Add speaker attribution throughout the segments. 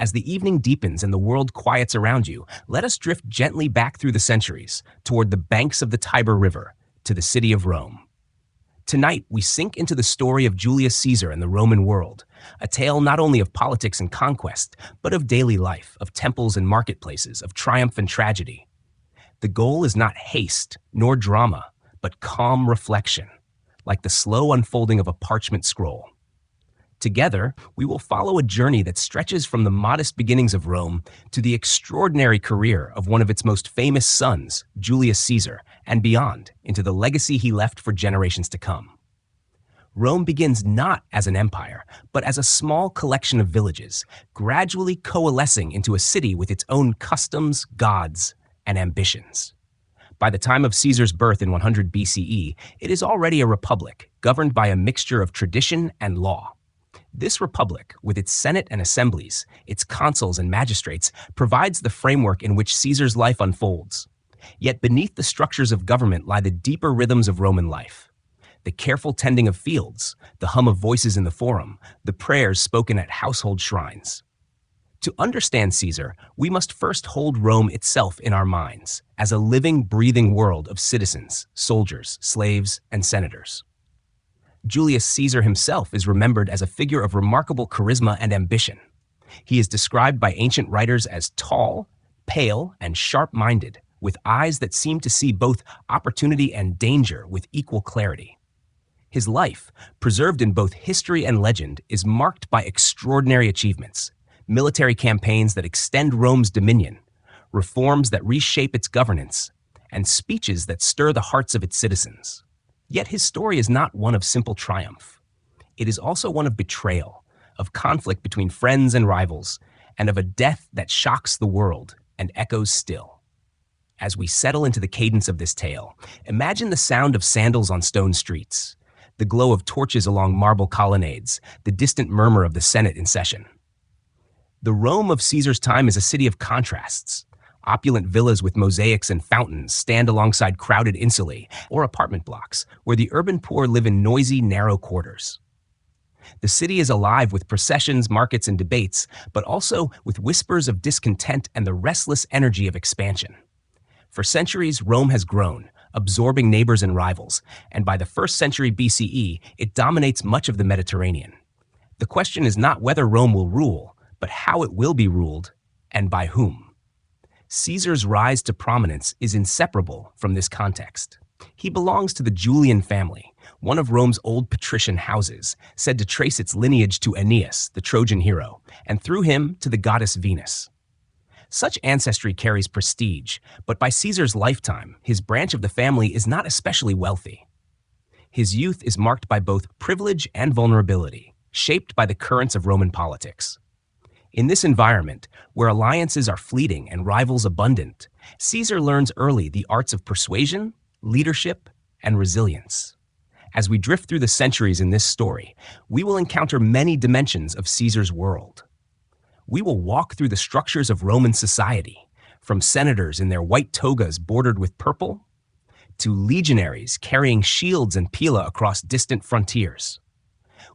Speaker 1: As the evening deepens and the world quiets around you, let us drift gently back through the centuries toward the banks of the Tiber River to the city of Rome. Tonight, we sink into the story of Julius Caesar and the Roman world, a tale not only of politics and conquest, but of daily life, of temples and marketplaces, of triumph and tragedy. The goal is not haste nor drama, but calm reflection, like the slow unfolding of a parchment scroll. Together, we will follow a journey that stretches from the modest beginnings of Rome to the extraordinary career of one of its most famous sons, Julius Caesar, and beyond, into the legacy he left for generations to come. Rome begins not as an empire, but as a small collection of villages, gradually coalescing into a city with its own customs, gods, and ambitions. By the time of Caesar's birth in 100 BCE, it is already a republic, governed by a mixture of tradition and law. This republic, with its senate and assemblies, its consuls and magistrates, provides the framework in which Caesar's life unfolds. Yet beneath the structures of government lie the deeper rhythms of Roman life. The careful tending of fields, the hum of voices in the forum, the prayers spoken at household shrines. To understand Caesar, we must first hold Rome itself in our minds, as a living, breathing world of citizens, soldiers, slaves, and senators. Julius Caesar himself is remembered as a figure of remarkable charisma and ambition. He is described by ancient writers as tall, pale, and sharp-minded, with eyes that seem to see both opportunity and danger with equal clarity. His life, preserved in both history and legend, is marked by extraordinary achievements, military campaigns that extend Rome's dominion, reforms that reshape its governance, and speeches that stir the hearts of its citizens. Yet his story is not one of simple triumph. It is also one of betrayal, of conflict between friends and rivals, and of a death that shocks the world and echoes still. As we settle into the cadence of this tale, imagine the sound of sandals on stone streets, the glow of torches along marble colonnades, the distant murmur of the Senate in session. The Rome of Caesar's time is a city of contrasts. Opulent villas with mosaics and fountains stand alongside crowded insulae or apartment blocks, where the urban poor live in noisy, narrow quarters. The city is alive with processions, markets, and debates, but also with whispers of discontent and the restless energy of expansion. For centuries, Rome has grown, absorbing neighbors and rivals, and by the 1st century BCE, it dominates much of the Mediterranean. The question is not whether Rome will rule, but how it will be ruled, and by whom. Caesar's rise to prominence is inseparable from this context. He belongs to the Julian family, one of Rome's old patrician houses, said to trace its lineage to Aeneas, the Trojan hero, and through him to the goddess Venus. Such ancestry carries prestige, but by Caesar's lifetime, his branch of the family is not especially wealthy. His youth is marked by both privilege and vulnerability, shaped by the currents of Roman politics. In this environment, where alliances are fleeting and rivals abundant, Caesar learns early the arts of persuasion, leadership, and resilience. As we drift through the centuries in this story, we will encounter many dimensions of Caesar's world. We will walk through the structures of Roman society, from senators in their white togas bordered with purple, to legionaries carrying shields and pila across distant frontiers.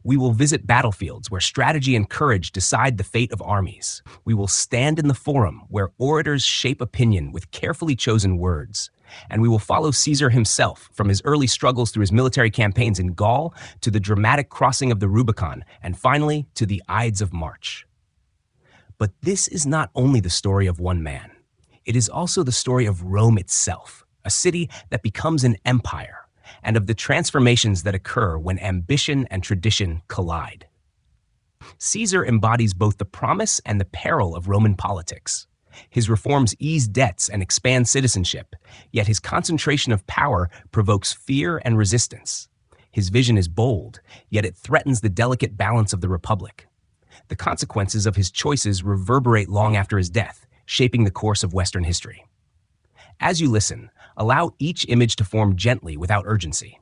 Speaker 1: We will visit battlefields where strategy and courage decide the fate of armies. We will stand in the forum where orators shape opinion with carefully chosen words. And we will follow Caesar himself from his early struggles through his military campaigns in Gaul to the dramatic crossing of the Rubicon, and finally to the Ides of March. But this is not only the story of one man. It is also the story of Rome itself, a city that becomes an empire, and of the transformations that occur when ambition and tradition collide. Caesar embodies both the promise and the peril of Roman politics. His reforms ease debts and expand citizenship, yet his concentration of power provokes fear and resistance. His vision is bold, yet it threatens the delicate balance of the republic. The consequences of his choices reverberate long after his death, shaping the course of Western history. As you listen, allow each image to form gently without urgency.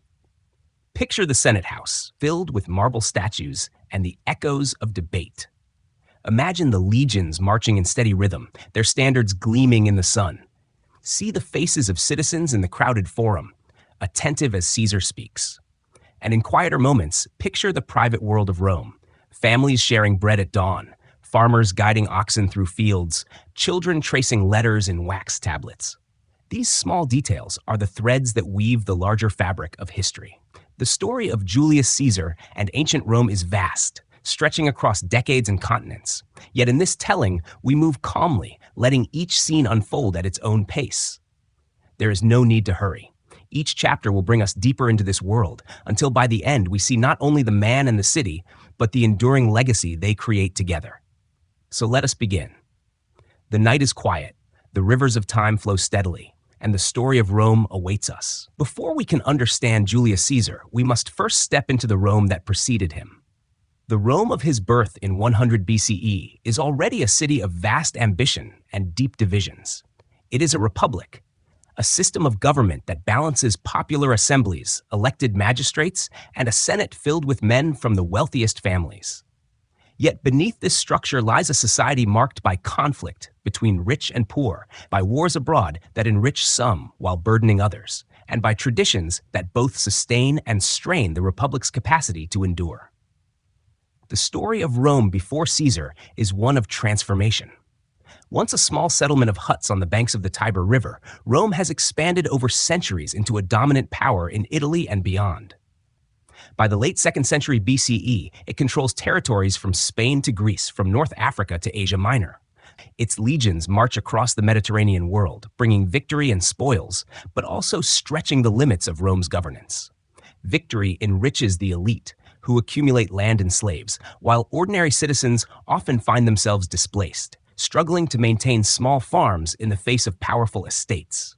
Speaker 1: Picture the Senate House, filled with marble statues and the echoes of debate. Imagine the legions marching in steady rhythm, their standards gleaming in the sun. See the faces of citizens in the crowded forum, attentive as Caesar speaks. And in quieter moments, picture the private world of Rome, families sharing bread at dawn, farmers guiding oxen through fields, children tracing letters in wax tablets. These small details are the threads that weave the larger fabric of history. The story of Julius Caesar and ancient Rome is vast, stretching across decades and continents. Yet in this telling, we move calmly, letting each scene unfold at its own pace. There is no need to hurry. Each chapter will bring us deeper into this world, until by the end we see not only the man and the city, but the enduring legacy they create together. So let us begin. The night is quiet, the rivers of time flow steadily, and the story of Rome awaits us. Before we can understand Julius Caesar, we must first step into the Rome that preceded him. The Rome of his birth in 100 BCE is already a city of vast ambition and deep divisions. It is a republic, a system of government that balances popular assemblies, elected magistrates, and a senate filled with men from the wealthiest families. Yet beneath this structure lies a society marked by conflict between rich and poor, by wars abroad that enrich some while burdening others, and by traditions that both sustain and strain the republic's capacity to endure. The story of Rome before Caesar is one of transformation. Once a small settlement of huts on the banks of the Tiber River, Rome has expanded over centuries into a dominant power in Italy and beyond. By the late 2nd century BCE, it controls territories from Spain to Greece, from North Africa to Asia Minor. Its legions march across the Mediterranean world, bringing victory and spoils, but also stretching the limits of Rome's governance. Victory enriches the elite, who accumulate land and slaves, while ordinary citizens often find themselves displaced, struggling to maintain small farms in the face of powerful estates.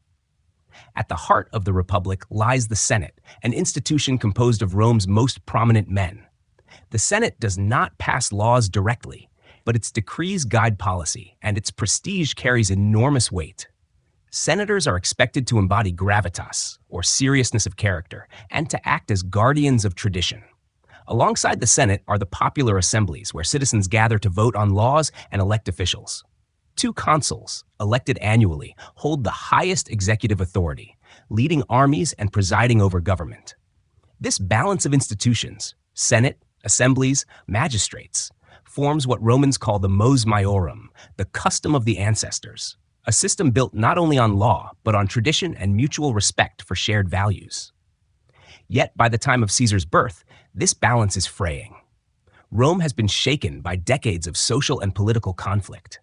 Speaker 1: At the heart of the Republic lies the Senate, an institution composed of Rome's most prominent men. The Senate does not pass laws directly, but its decrees guide policy, and its prestige carries enormous weight. Senators are expected to embody gravitas, or seriousness of character, and to act as guardians of tradition. Alongside the Senate are the popular assemblies, where citizens gather to vote on laws and elect officials. 2 consuls, elected annually, hold the highest executive authority, leading armies and presiding over government. This balance of institutions, Senate, assemblies, magistrates, forms what Romans call the mos maiorum, the custom of the ancestors, a system built not only on law, but on tradition and mutual respect for shared values. Yet, by the time of Caesar's birth, this balance is fraying. Rome has been shaken by decades of social and political conflict.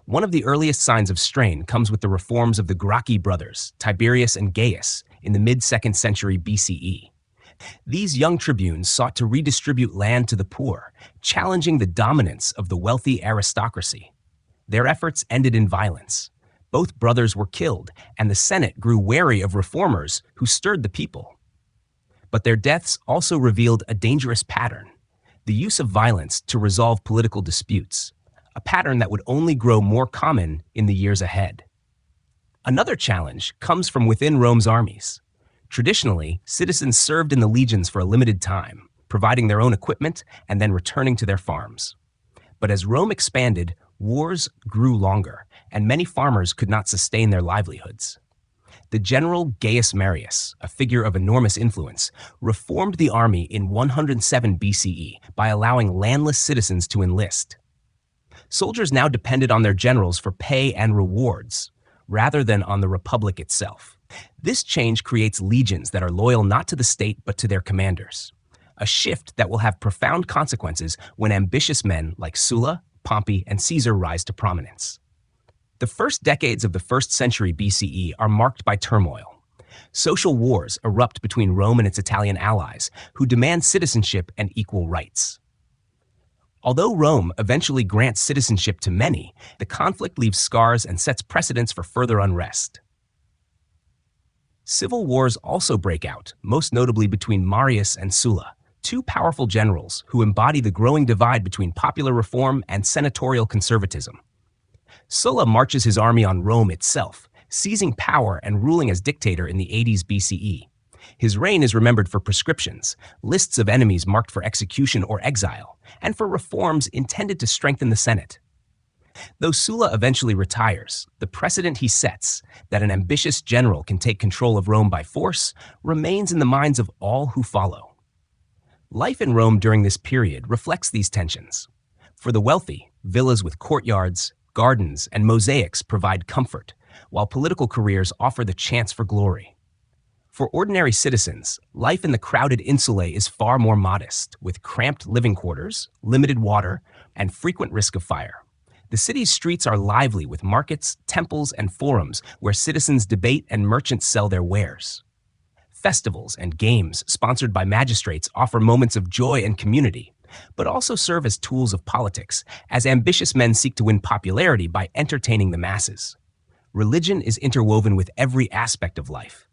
Speaker 1: One of the earliest signs of strain comes with the reforms of the Gracchi brothers, Tiberius and Gaius, in the mid-2nd century BCE. These young tribunes sought to redistribute land to the poor, challenging the dominance of the wealthy aristocracy. Their efforts ended in violence. Both brothers were killed, and the Senate grew wary of reformers who stirred the people. But their deaths also revealed a dangerous pattern: the use of violence to resolve political disputes, a pattern that would only grow more common in the years ahead. Another challenge comes from within Rome's armies. Traditionally, citizens served in the legions for a limited time, providing their own equipment and then returning to their farms. But as Rome expanded, wars grew longer, and many farmers could not sustain their livelihoods. The general Gaius Marius, a figure of enormous influence, reformed the army in 107 BCE by allowing landless citizens to enlist. Soldiers now depended on their generals for pay and rewards, rather than on the republic itself. This change creates legions that are loyal not to the state but to their commanders, a shift that will have profound consequences when ambitious men like Sulla, Pompey, and Caesar rise to prominence. The first decades of the 1st century BCE are marked by turmoil. Social wars erupt between Rome and its Italian allies, who demand citizenship and equal rights. Although Rome eventually grants citizenship to many, the conflict leaves scars and sets precedents for further unrest. Civil wars also break out, most notably between Marius and Sulla, 2 powerful generals who embody the growing divide between popular reform and senatorial conservatism. Sulla marches his army on Rome itself, seizing power and ruling as dictator in the 80s BCE. His reign is remembered for prescriptions, lists of enemies marked for execution or exile, and for reforms intended to strengthen the Senate. Though Sulla eventually retires, the precedent he sets, that an ambitious general can take control of Rome by force, remains in the minds of all who follow. Life in Rome during this period reflects these tensions. For the wealthy, Villas with courtyards, gardens, and mosaics provide comfort, while political careers offer the chance for glory. For ordinary citizens, life in the crowded insulae is far more modest, with cramped living quarters, limited water, and frequent risk of fire. The city's streets are lively with markets, temples, and forums where citizens debate and merchants sell their wares. Festivals and games sponsored by magistrates offer moments of joy and community, but also serve as tools of politics, as ambitious men seek to win popularity by entertaining the masses. Religion is interwoven with every aspect of life.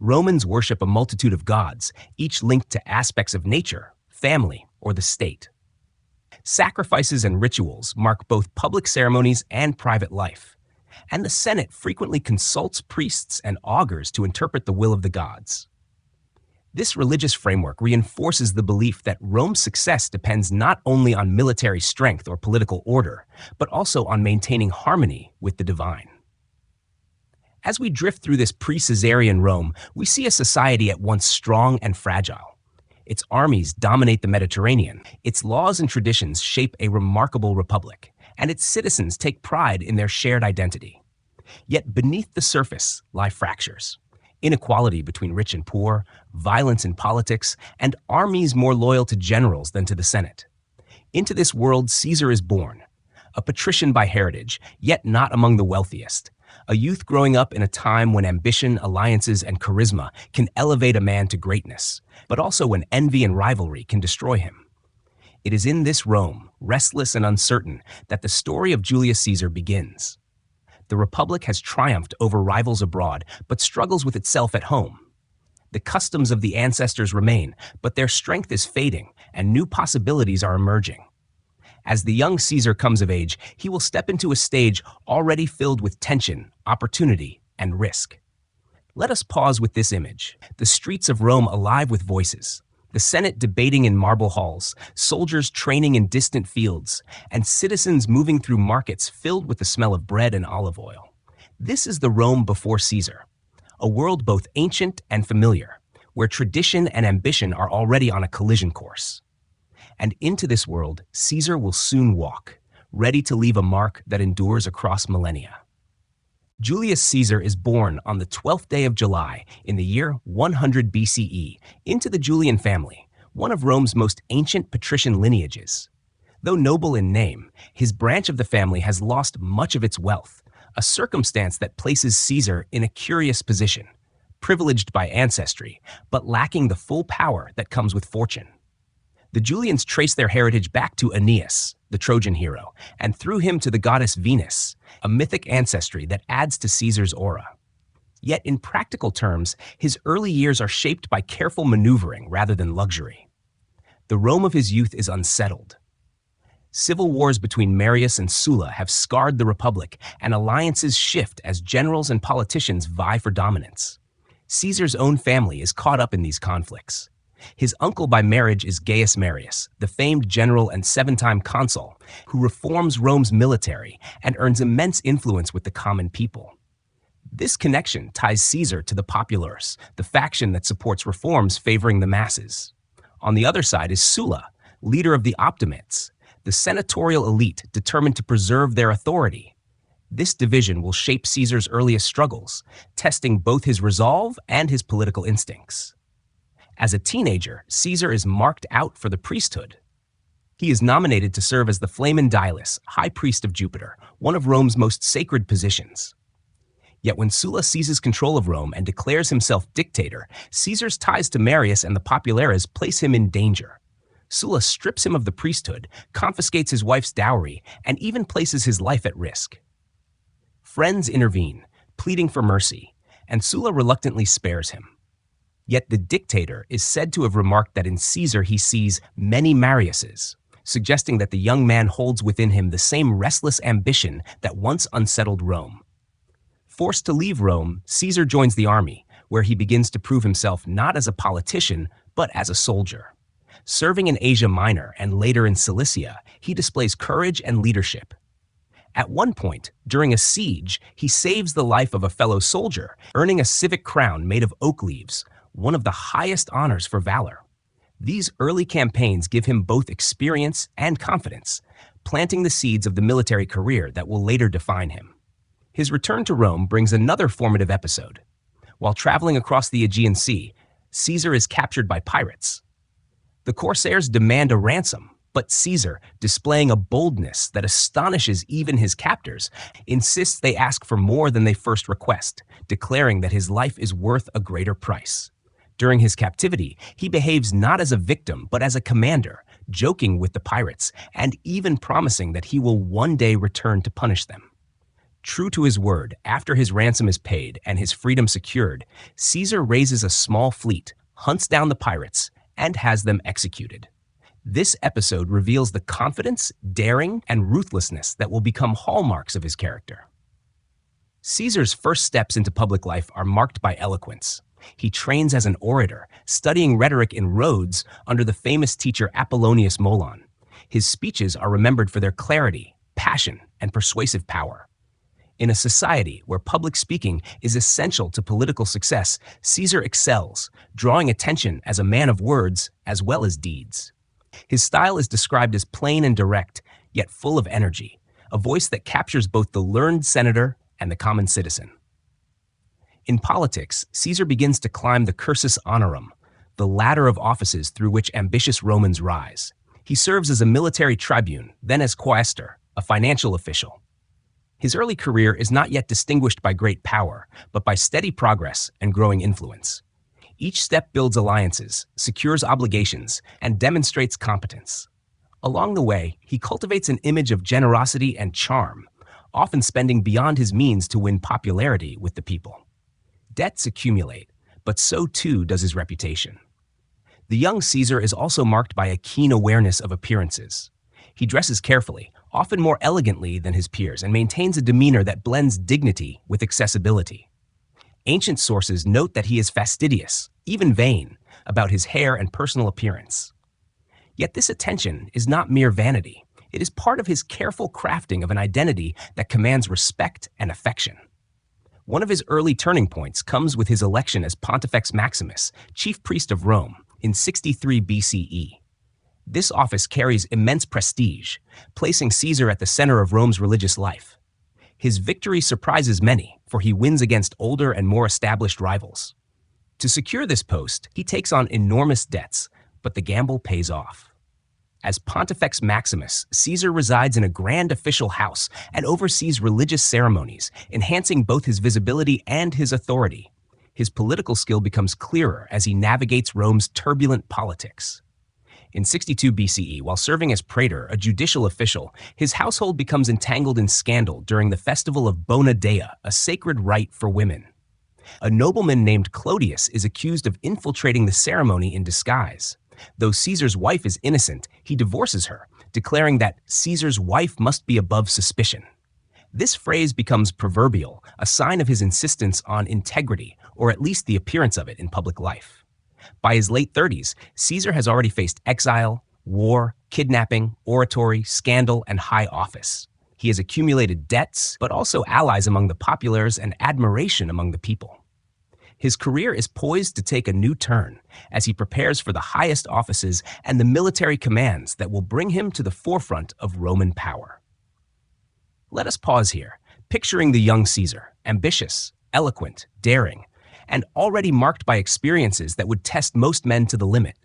Speaker 1: Romans worship a multitude of gods, each linked to aspects of nature, family, or the state. Sacrifices and rituals mark both public ceremonies and private life, and the Senate frequently consults priests and augurs to interpret the will of the gods. This religious framework reinforces the belief that Rome's success depends not only on military strength or political order, but also on maintaining harmony with the divine. As we drift through this pre-Caesarian Rome, we see a society at once strong and fragile. Its armies dominate the Mediterranean, its laws and traditions shape a remarkable republic, and its citizens take pride in their shared identity. Yet beneath the surface lie fractures: inequality between rich and poor, violence in politics, and armies more loyal to generals than to the Senate. Into this world Caesar is born, a patrician by heritage, yet not among the wealthiest, a youth growing up in a time when ambition, alliances, and charisma can elevate a man to greatness, but also when envy and rivalry can destroy him. It is in this Rome, restless and uncertain, that the story of Julius Caesar begins. The Republic has triumphed over rivals abroad, but struggles with itself at home. The customs of the ancestors remain, but their strength is fading, and new possibilities are emerging. As the young Caesar comes of age, he will step into a stage already filled with tension, opportunity, and risk. Let us pause with this image: the streets of Rome alive with voices, the Senate debating in marble halls, soldiers training in distant fields, and citizens moving through markets filled with the smell of bread and olive oil. This is the Rome before Caesar, a world both ancient and familiar, where tradition and ambition are already on a collision course. And into this world, Caesar will soon walk, ready to leave a mark that endures across millennia. Julius Caesar is born on the 12th day of July in the year 100 BCE into the Julian family, one of Rome's most ancient patrician lineages. Though noble in name, his branch of the family has lost much of its wealth, a circumstance that places Caesar in a curious position, privileged by ancestry, but lacking the full power that comes with fortune. The Julians trace their heritage back to Aeneas, the Trojan hero, and through him to the goddess Venus, a mythic ancestry that adds to Caesar's aura. Yet in practical terms, his early years are shaped by careful maneuvering rather than luxury. The Rome of his youth is unsettled. Civil wars between Marius and Sulla have scarred the Republic, and alliances shift as generals and politicians vie for dominance. Caesar's own family is caught up in these conflicts. His uncle by marriage is Gaius Marius, the famed general and seven-time consul, who reforms Rome's military and earns immense influence with the common people. This connection ties Caesar to the populares, the faction that supports reforms favoring the masses. On the other side is Sulla, leader of the Optimates, the senatorial elite determined to preserve their authority. This division will shape Caesar's earliest struggles, testing both his resolve and his political instincts. As a teenager, Caesar is marked out for the priesthood. He is nominated to serve as the Flamen Dialis, High Priest of Jupiter, one of Rome's most sacred positions. Yet when Sulla seizes control of Rome and declares himself dictator, Caesar's ties to Marius and the populares place him in danger. Sulla strips him of the priesthood, confiscates his wife's dowry, and even places his life at risk. Friends intervene, pleading for mercy, and Sulla reluctantly spares him. Yet the dictator is said to have remarked that in Caesar he sees many Mariuses, suggesting that the young man holds within him the same restless ambition that once unsettled Rome. Forced to leave Rome, Caesar joins the army, where he begins to prove himself not as a politician, but as a soldier. Serving in Asia Minor and later in Cilicia, he displays courage and leadership. At one point, during a siege, he saves the life of a fellow soldier, earning a civic crown made of oak leaves, one of the highest honors for valor. These early campaigns give him both experience and confidence, planting the seeds of the military career that will later define him. His return to Rome brings another formative episode. While traveling across the Aegean Sea, Caesar is captured by pirates. The corsairs demand a ransom, but Caesar, displaying a boldness that astonishes even his captors, insists they ask for more than they first request, declaring that his life is worth a greater price. During his captivity, he behaves not as a victim, but as a commander, joking with the pirates, and even promising that he will one day return to punish them. True to his word, after his ransom is paid and his freedom secured, Caesar raises a small fleet, hunts down the pirates, and has them executed. This episode reveals the confidence, daring, and ruthlessness that will become hallmarks of his character. Caesar's first steps into public life are marked by eloquence. He trains as an orator, studying rhetoric in Rhodes under the famous teacher Apollonius Molon. His speeches are remembered for their clarity, passion, and persuasive power. In a society where public speaking is essential to political success, Caesar excels, drawing attention as a man of words as well as deeds. His style is described as plain and direct, yet full of energy, a voice that captures both the learned senator and the common citizen. In politics, Caesar begins to climb the cursus honorum, the ladder of offices through which ambitious Romans rise. He serves as a military tribune, then as quaestor, a financial official. His early career is not yet distinguished by great power, but by steady progress and growing influence. Each step builds alliances, secures obligations, and demonstrates competence. Along the way, he cultivates an image of generosity and charm, often spending beyond his means to win popularity with the people. Debts accumulate, but so too does his reputation. The young Caesar is also marked by a keen awareness of appearances. He dresses carefully, often more elegantly than his peers, and maintains a demeanor that blends dignity with accessibility. Ancient sources note that he is fastidious, even vain, about his hair and personal appearance. Yet this attention is not mere vanity. It is part of his careful crafting of an identity that commands respect and affection. One of his early turning points comes with his election as Pontifex Maximus, chief priest of Rome, in 63 BCE. This office carries immense prestige, placing Caesar at the center of Rome's religious life. His victory surprises many, for he wins against older and more established rivals. To secure this post, he takes on enormous debts, but the gamble pays off. As Pontifex Maximus, Caesar resides in a grand official house and oversees religious ceremonies, enhancing both his visibility and his authority. His political skill becomes clearer as he navigates Rome's turbulent politics. In 62 BCE, while serving as praetor, a judicial official, his household becomes entangled in scandal during the festival of Bona Dea, a sacred rite for women. A nobleman named Clodius is accused of infiltrating the ceremony in disguise. Though Caesar's wife is innocent, he divorces her, declaring that Caesar's wife must be above suspicion. This phrase becomes proverbial, a sign of his insistence on integrity, or at least the appearance of it in public life. By his late 30s, Caesar has already faced exile, war, kidnapping, oratory, scandal, and high office. He has accumulated debts, but also allies among the populares and admiration among the people. His career is poised to take a new turn as he prepares for the highest offices and the military commands that will bring him to the forefront of Roman power. Let us pause here, picturing the young Caesar, ambitious, eloquent, daring, and already marked by experiences that would test most men to the limit.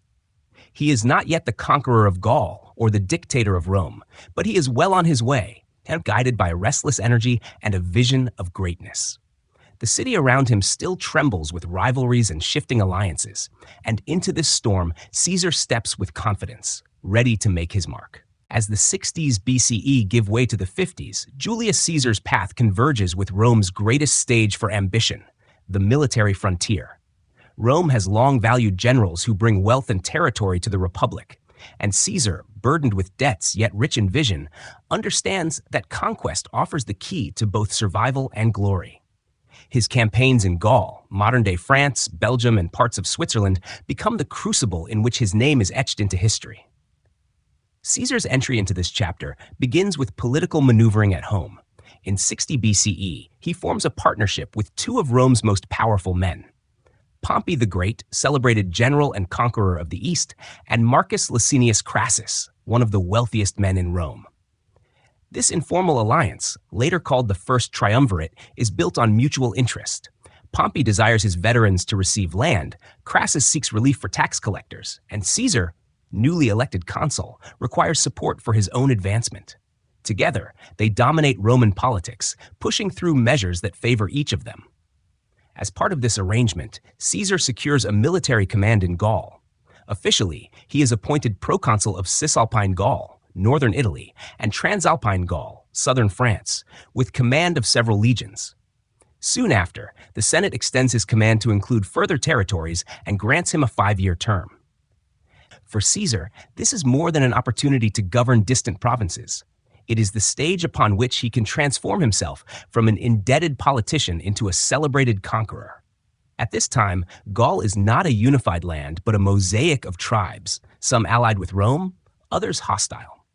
Speaker 1: He is not yet the conqueror of Gaul or the dictator of Rome, but he is well on his way and guided by a restless energy and a vision of greatness. The city around him still trembles with rivalries and shifting alliances, and into this storm, Caesar steps with confidence, ready to make his mark. As the 60s BCE give way to the 50s, Julius Caesar's path converges with Rome's greatest stage for ambition, the military frontier. Rome has long valued generals who bring wealth and territory to the Republic, and Caesar, burdened with debts yet rich in vision, understands that conquest offers the key to both survival and glory. His campaigns in Gaul, modern-day France, Belgium, and parts of Switzerland become the crucible in which his name is etched into history. Caesar's entry into this chapter begins with political maneuvering at home. In 60 BCE, he forms a partnership with two of Rome's most powerful men, Pompey the Great, celebrated general and conqueror of the East, and Marcus Licinius Crassus, one of the wealthiest men in Rome. This informal alliance, later called the First Triumvirate, is built on mutual interest. Pompey desires his veterans to receive land, Crassus seeks relief for tax collectors, and Caesar, newly elected consul, requires support for his own advancement. Together, they dominate Roman politics, pushing through measures that favor each of them. As part of this arrangement, Caesar secures a military command in Gaul. Officially, he is appointed proconsul of Cisalpine Gaul, northern Italy, and Transalpine Gaul, southern France, with command of several legions. Soon after, the Senate extends his command to include further territories and grants him a 5-year term. For Caesar, this is more than an opportunity to govern distant provinces. It is the stage upon which he can transform himself from an indebted politician into a celebrated conqueror. At this time, Gaul is not a unified land, but a mosaic of tribes, some allied with Rome, others hostile.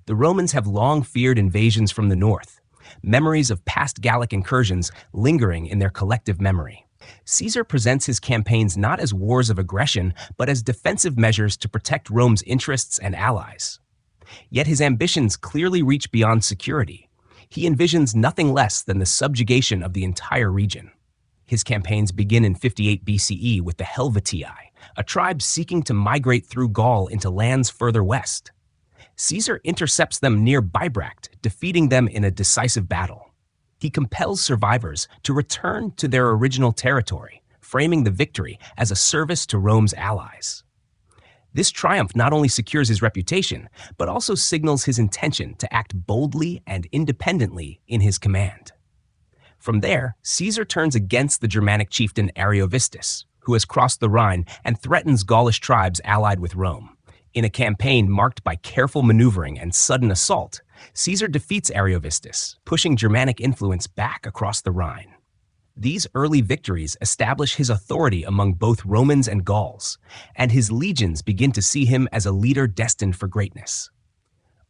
Speaker 1: The Romans have long feared invasions from the north, memories of past Gallic incursions lingering in their collective memory. Caesar presents his campaigns not as wars of aggression, but as defensive measures to protect Rome's interests and allies. Yet his ambitions clearly reach beyond security. He envisions nothing less than the subjugation of the entire region. His campaigns begin in 58 BCE with the Helvetii, a tribe seeking to migrate through Gaul into lands further west. Caesar intercepts them near Bibracte, defeating them in a decisive battle. He compels survivors to return to their original territory, framing the victory as a service to Rome's allies. This triumph not only secures his reputation, but also signals his intention to act boldly and independently in his command. From there, Caesar turns against the Germanic chieftain Ariovistus, who has crossed the Rhine and threatens Gaulish tribes allied with Rome. In a campaign marked by careful maneuvering and sudden assault, Caesar defeats Ariovistus, pushing Germanic influence back across the Rhine. These early victories establish his authority among both Romans and Gauls, and his legions begin to see him as a leader destined for greatness.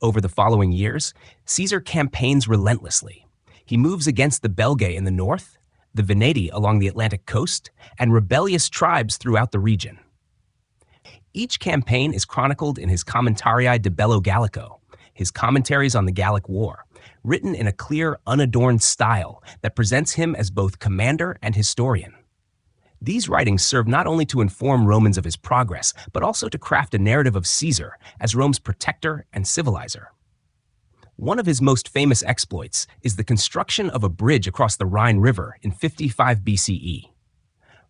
Speaker 1: Over the following years, Caesar campaigns relentlessly. He moves against the Belgae in the north, the Veneti along the Atlantic coast, and rebellious tribes throughout the region. Each campaign is chronicled in his Commentarii de Bello Gallico, his commentaries on the Gallic War, written in a clear, unadorned style that presents him as both commander and historian. These writings serve not only to inform Romans of his progress, but also to craft a narrative of Caesar as Rome's protector and civilizer. One of his most famous exploits is the construction of a bridge across the Rhine River in 55 BCE.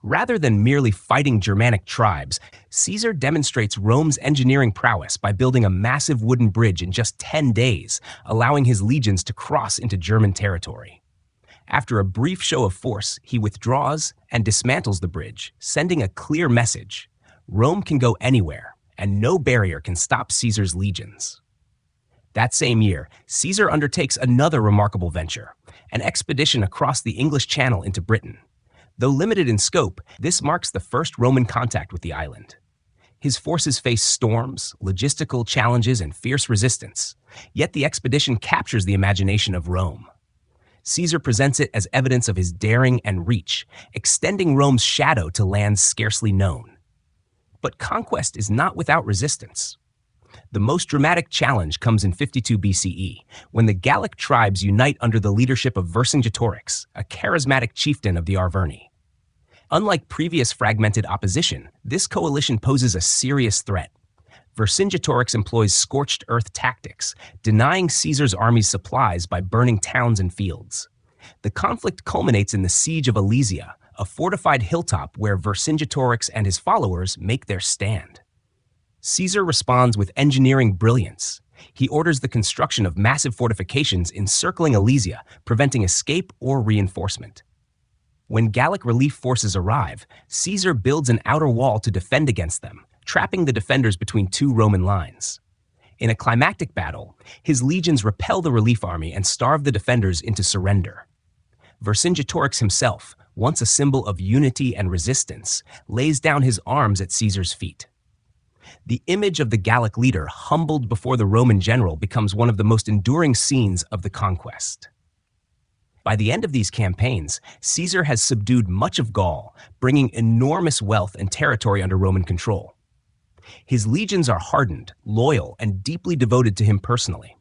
Speaker 1: Rather than merely fighting Germanic tribes, Caesar demonstrates Rome's engineering prowess by building a massive wooden bridge in just 10 days, allowing his legions to cross into German territory. After a brief show of force, he withdraws and dismantles the bridge, sending a clear message: Rome can go anywhere, and no barrier can stop Caesar's legions. That same year, Caesar undertakes another remarkable venture, an expedition across the English Channel into Britain. Though limited in scope, this marks the first Roman contact with the island. His forces face storms, logistical challenges, and fierce resistance, yet the expedition captures the imagination of Rome. Caesar presents it as evidence of his daring and reach, extending Rome's shadow to lands scarcely known. But conquest is not without resistance. The most dramatic challenge comes in 52 BCE, when the Gallic tribes unite under the leadership of Vercingetorix, a charismatic chieftain of the Arverni. Unlike previous fragmented opposition, this coalition poses a serious threat. Vercingetorix employs scorched earth tactics, denying Caesar's army's supplies by burning towns and fields. The conflict culminates in the siege of Alesia, a fortified hilltop where Vercingetorix and his followers make their stand. Caesar responds with engineering brilliance. He orders the construction of massive fortifications encircling Alesia, preventing escape or reinforcement. When Gallic relief forces arrive, Caesar builds an outer wall to defend against them, trapping the defenders between two Roman lines. In a climactic battle, his legions repel the relief army and starve the defenders into surrender. Vercingetorix himself, once a symbol of unity and resistance, lays down his arms at Caesar's feet. The image of the Gallic leader humbled before the Roman general becomes one of the most enduring scenes of the conquest. By the end of these campaigns, Caesar has subdued much of Gaul, bringing enormous wealth and territory under Roman control. His legions are hardened, loyal, and deeply devoted to him personally.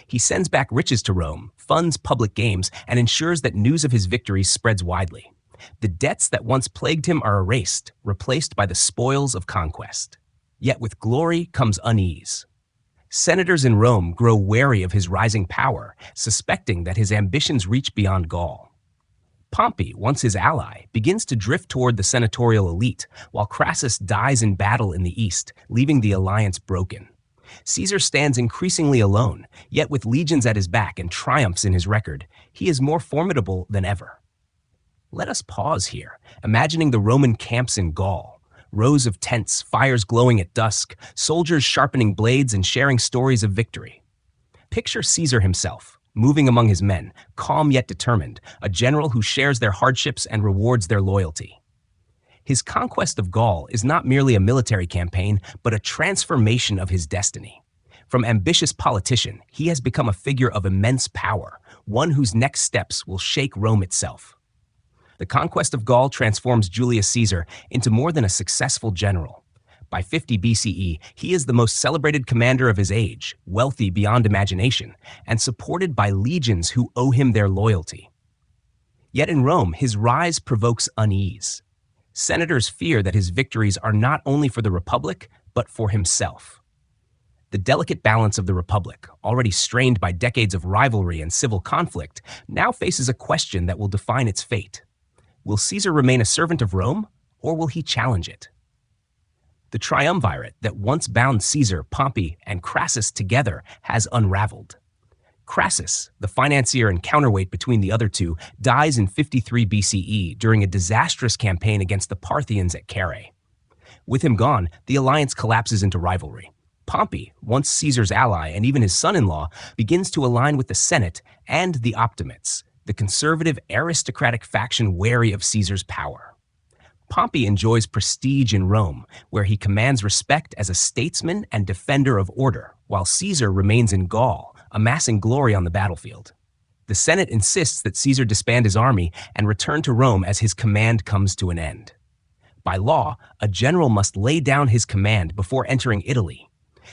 Speaker 1: He sends back riches to Rome, funds public games, and ensures that news of his victories spreads widely. The debts that once plagued him are erased, replaced by the spoils of conquest. Yet with glory comes unease. Senators in Rome grow wary of his rising power, suspecting that his ambitions reach beyond Gaul. Pompey, once his ally, begins to drift toward the senatorial elite, while Crassus dies in battle in the east, leaving the alliance broken. Caesar stands increasingly alone, yet with legions at his back and triumphs in his record, he is more formidable than ever. Let us pause here, imagining the Roman camps in Gaul. Rows of tents, fires glowing at dusk, soldiers sharpening blades and sharing stories of victory. Picture Caesar himself, moving among his men, calm yet determined, a general who shares their hardships and rewards their loyalty. His conquest of Gaul is not merely a military campaign, but a transformation of his destiny. From ambitious politician, he has become a figure of immense power, one whose next steps will shake Rome itself. The conquest of Gaul transforms Julius Caesar into more than a successful general. By 50 BCE, he is the most celebrated commander of his age, wealthy beyond imagination, and supported by legions who owe him their loyalty. Yet in Rome, his rise provokes unease. Senators fear that his victories are not only for the Republic, but for himself. The delicate balance of the Republic, already strained by decades of rivalry and civil conflict, now faces a question that will define its fate. Will Caesar remain a servant of Rome, or will he challenge it? The triumvirate that once bound Caesar, Pompey, and Crassus together has unraveled. Crassus, the financier and counterweight between the other two, dies in 53 BCE during a disastrous campaign against the Parthians at Carrhae. With him gone, the alliance collapses into rivalry. Pompey, once Caesar's ally and even his son-in-law, begins to align with the Senate and the Optimates, the conservative aristocratic faction wary of Caesar's power. Pompey enjoys prestige in Rome, where he commands respect as a statesman and defender of order, while Caesar remains in Gaul, amassing glory on the battlefield. The Senate insists that Caesar disband his army and return to Rome as his command comes to an end. By law, a general must lay down his command before entering Italy,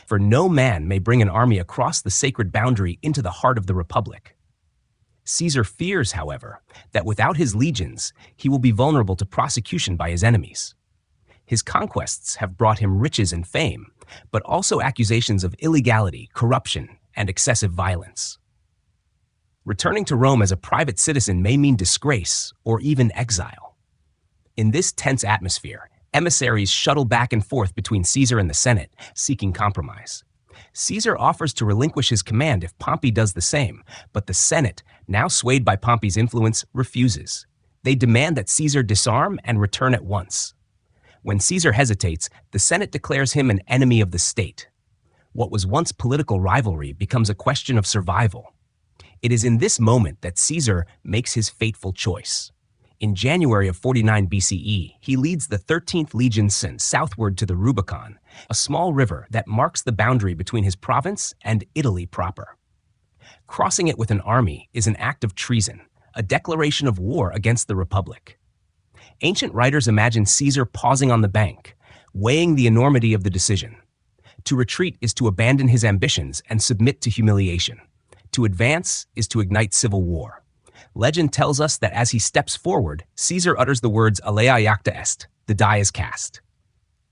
Speaker 1: for no man may bring an army across the sacred boundary into the heart of the Republic. Caesar fears, however, that without his legions, he will be vulnerable to prosecution by his enemies. His conquests have brought him riches and fame, but also accusations of illegality, corruption, and excessive violence. Returning to Rome as a private citizen may mean disgrace or even exile. In this tense atmosphere, emissaries shuttle back and forth between Caesar and the Senate, seeking compromise. Caesar offers to relinquish his command if Pompey does the same, but the Senate, now swayed by Pompey's influence, refuses. They demand that Caesar disarm and return at once. When Caesar hesitates, the Senate declares him an enemy of the state. What was once political rivalry becomes a question of survival. It is in this moment that Caesar makes his fateful choice. In January of 49 BCE, he leads the 13th Legion southward to the Rubicon, a small river that marks the boundary between his province and Italy proper. Crossing it with an army is an act of treason, a declaration of war against the Republic. Ancient writers imagine Caesar pausing on the bank, weighing the enormity of the decision. To retreat is to abandon his ambitions and submit to humiliation. To advance is to ignite civil war. Legend tells us that as he steps forward, Caesar utters the words alea iacta est, the die is cast.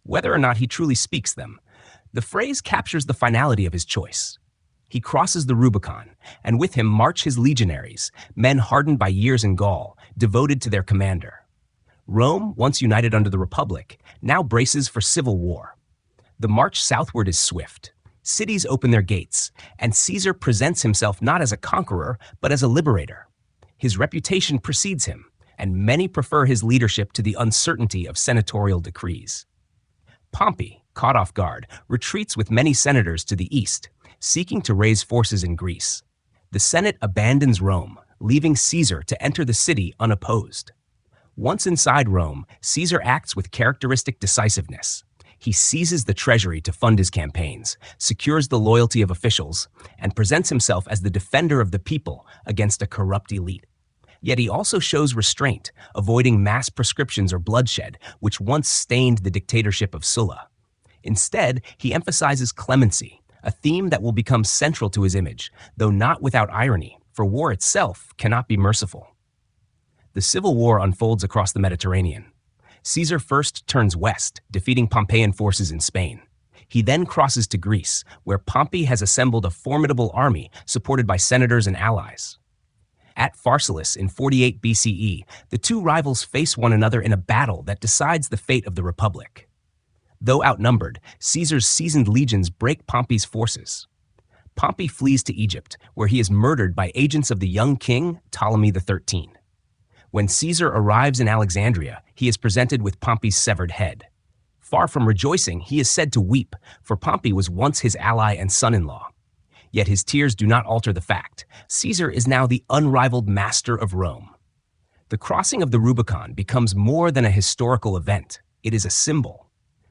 Speaker 1: Whether or not he truly speaks them, the phrase captures the finality of his choice. He crosses the Rubicon, and with him march his legionaries, men hardened by years in Gaul, devoted to their commander. Rome, once united under the Republic, now braces for civil war. The march southward is swift. Cities open their gates, and Caesar presents himself not as a conqueror, but as a liberator. His reputation precedes him, and many prefer his leadership to the uncertainty of senatorial decrees. Pompey, caught off guard, retreats with many senators to the east, seeking to raise forces in Greece. The Senate abandons Rome, leaving Caesar to enter the city unopposed. Once inside Rome, Caesar acts with characteristic decisiveness. He seizes the treasury to fund his campaigns, secures the loyalty of officials, and presents himself as the defender of the people against a corrupt elite. Yet he also shows restraint, avoiding mass proscriptions or bloodshed, which once stained the dictatorship of Sulla. Instead, he emphasizes clemency, a theme that will become central to his image, though not without irony, for war itself cannot be merciful. The civil war unfolds across the Mediterranean. Caesar first turns west, defeating Pompeian forces in Spain. He then crosses to Greece, where Pompey has assembled a formidable army supported by senators and allies. At Pharsalus in 48 BCE, the two rivals face one another in a battle that decides the fate of the Republic. Though outnumbered, Caesar's seasoned legions break Pompey's forces. Pompey flees to Egypt, where he is murdered by agents of the young king, Ptolemy XIII. When Caesar arrives in Alexandria, he is presented with Pompey's severed head. Far from rejoicing, he is said to weep, for Pompey was once his ally and son-in-law. Yet his tears do not alter the fact. Caesar is now the unrivaled master of Rome. The crossing of the Rubicon becomes more than a historical event. It is a symbol.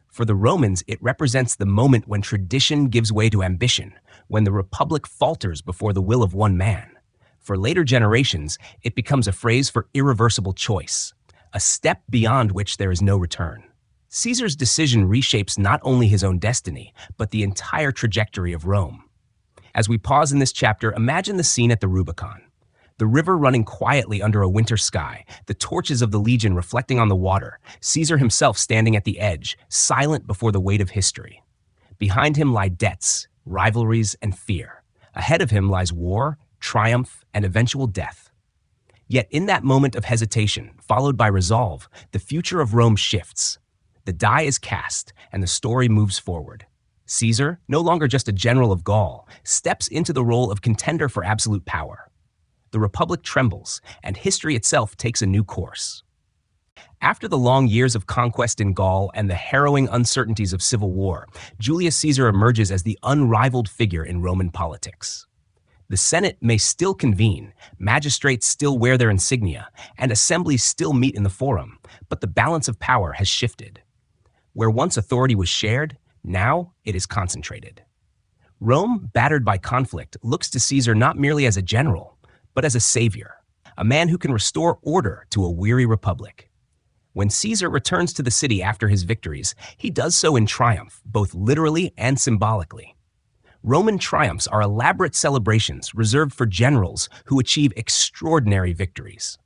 Speaker 1: For the Romans, it represents the moment when tradition gives way to ambition, when the Republic falters before the will of one man. For later generations, it becomes a phrase for irreversible choice, a step beyond which there is no return. Caesar's decision reshapes not only his own destiny, but the entire trajectory of Rome. As we pause in this chapter, imagine the scene at the Rubicon. The river running quietly under a winter sky, the torches of the legion reflecting on the water, Caesar himself standing at the edge, silent before the weight of history. Behind him lie debts, rivalries, and fear. Ahead of him lies war, triumph, and eventual death. Yet in that moment of hesitation, followed by resolve, the future of Rome shifts. The die is cast, and the story moves forward. Caesar, no longer just a general of Gaul, steps into the role of contender for absolute power. The Republic trembles, and history itself takes a new course. After the long years of conquest in Gaul and the harrowing uncertainties of civil war, Julius Caesar emerges as the unrivaled figure in Roman politics. The Senate may still convene, magistrates still wear their insignia, and assemblies still meet in the forum, but the balance of power has shifted. Where once authority was shared, now it is concentrated. Rome, battered by conflict, looks to Caesar not merely as a general, but as a savior, a man who can restore order to a weary republic. When Caesar returns to the city after his victories, he does so in triumph, both literally and symbolically. Roman triumphs are elaborate celebrations reserved for generals who achieve extraordinary victories.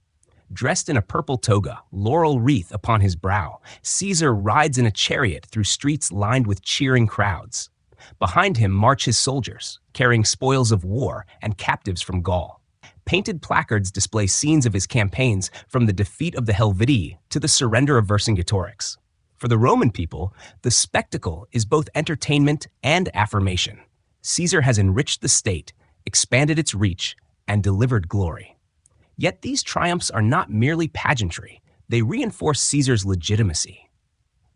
Speaker 1: Dressed in a purple toga, laurel wreath upon his brow, Caesar rides in a chariot through streets lined with cheering crowds. Behind him march his soldiers, carrying spoils of war and captives from Gaul. Painted placards display scenes of his campaigns from the defeat of the Helvetii to the surrender of Vercingetorix. For the Roman people, the spectacle is both entertainment and affirmation. Caesar has enriched the state, expanded its reach, and delivered glory. Yet these triumphs are not merely pageantry. They reinforce Caesar's legitimacy.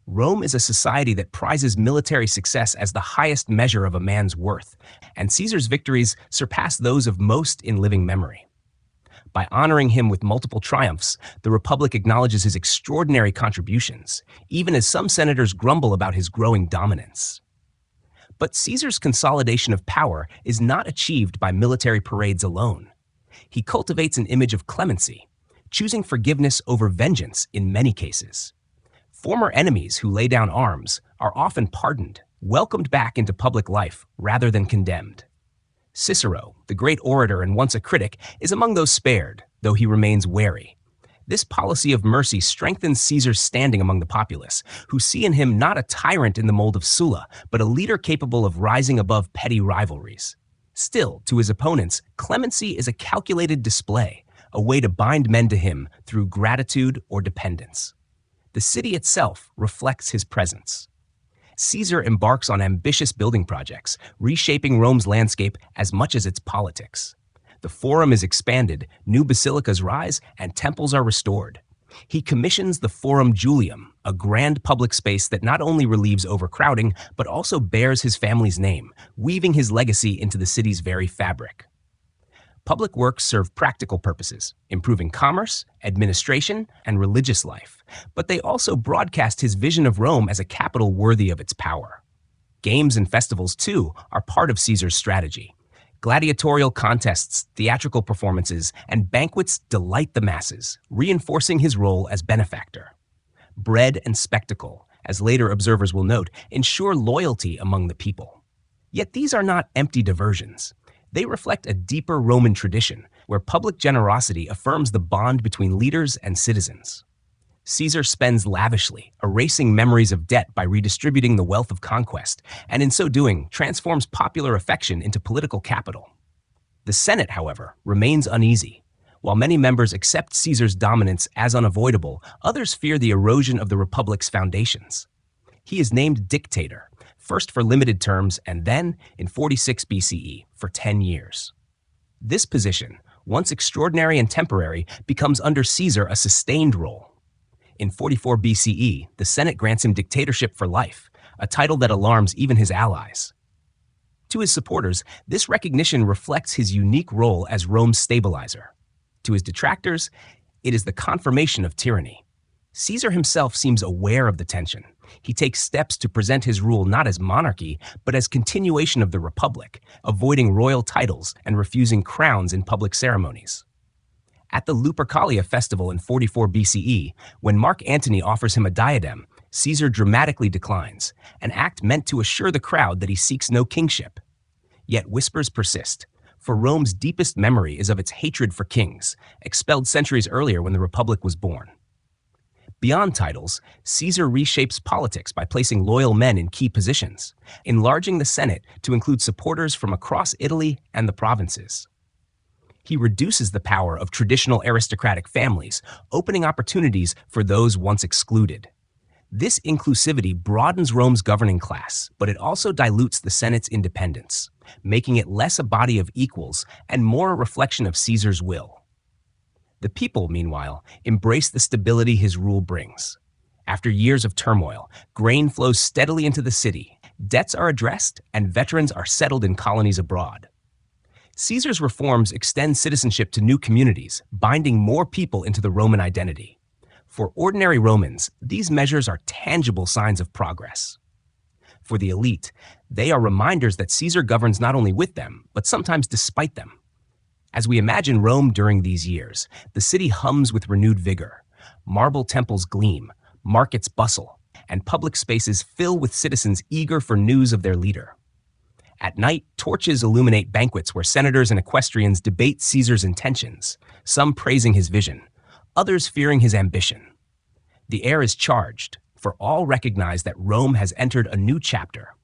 Speaker 1: Rome is a society that prizes military success as the highest measure of a man's worth, and Caesar's victories surpass those of most in living memory. By honoring him with multiple triumphs, the Republic acknowledges his extraordinary contributions, even as some senators grumble about his growing dominance. But Caesar's consolidation of power is not achieved by military parades alone. He cultivates an image of clemency, choosing forgiveness over vengeance in many cases. Former enemies who lay down arms are often pardoned, welcomed back into public life rather than condemned. Cicero, the great orator and once a critic, is among those spared, though he remains wary. This policy of mercy strengthens Caesar's standing among the populace, who see in him not a tyrant in the mold of Sulla, but a leader capable of rising above petty rivalries. Still, to his opponents, clemency is a calculated display, a way to bind men to him through gratitude or dependence. The city itself reflects his presence. Caesar embarks on ambitious building projects, reshaping Rome's landscape as much as its politics. The Forum is expanded, new basilicas rise, and temples are restored. He commissions the Forum Julium, a grand public space that not only relieves overcrowding, but also bears his family's name, weaving his legacy into the city's very fabric. Public works serve practical purposes, improving commerce, administration, and religious life, but they also broadcast his vision of Rome as a capital worthy of its power. Games and festivals, too, are part of Caesar's strategy. Gladiatorial contests, theatrical performances, and banquets delight the masses, reinforcing his role as benefactor. Bread and spectacle, as later observers will note, ensure loyalty among the people. Yet these are not empty diversions. They reflect a deeper Roman tradition where public generosity affirms the bond between leaders and citizens. Caesar spends lavishly, erasing memories of debt by redistributing the wealth of conquest, and in so doing, transforms popular affection into political capital. The Senate, however, remains uneasy. While many members accept Caesar's dominance as unavoidable, others fear the erosion of the Republic's foundations. He is named dictator, first for limited terms and then, in 46 BCE, for 10 years. This position, once extraordinary and temporary, becomes under Caesar a sustained role. In 44 BCE, the Senate grants him dictatorship for life, a title that alarms even his allies. To his supporters, this recognition reflects his unique role as Rome's stabilizer. To his detractors, it is the confirmation of tyranny. Caesar himself seems aware of the tension. He takes steps to present his rule not as monarchy, but as continuation of the Republic, avoiding royal titles and refusing crowns in public ceremonies. At the Lupercalia festival in 44 BCE, when Mark Antony offers him a diadem, Caesar dramatically declines, an act meant to assure the crowd that he seeks no kingship. Yet whispers persist, for Rome's deepest memory is of its hatred for kings, expelled centuries earlier when the Republic was born. Beyond titles, Caesar reshapes politics by placing loyal men in key positions, enlarging the Senate to include supporters from across Italy and the provinces. He reduces the power of traditional aristocratic families, opening opportunities for those once excluded. This inclusivity broadens Rome's governing class, but it also dilutes the Senate's independence, making it less a body of equals and more a reflection of Caesar's will. The people, meanwhile, embrace the stability his rule brings. After years of turmoil, grain flows steadily into the city, debts are addressed, and veterans are settled in colonies abroad. Caesar's reforms extend citizenship to new communities, binding more people into the Roman identity. For ordinary Romans, these measures are tangible signs of progress. For the elite, they are reminders that Caesar governs not only with them, but sometimes despite them. As we imagine Rome during these years, the city hums with renewed vigor. Marble temples gleam, markets bustle, and public spaces fill with citizens eager for news of their leader. At night, torches illuminate banquets where senators and equestrians debate Caesar's intentions, some praising his vision, others fearing his ambition. The air is charged, for all recognize that Rome has entered a new chapter,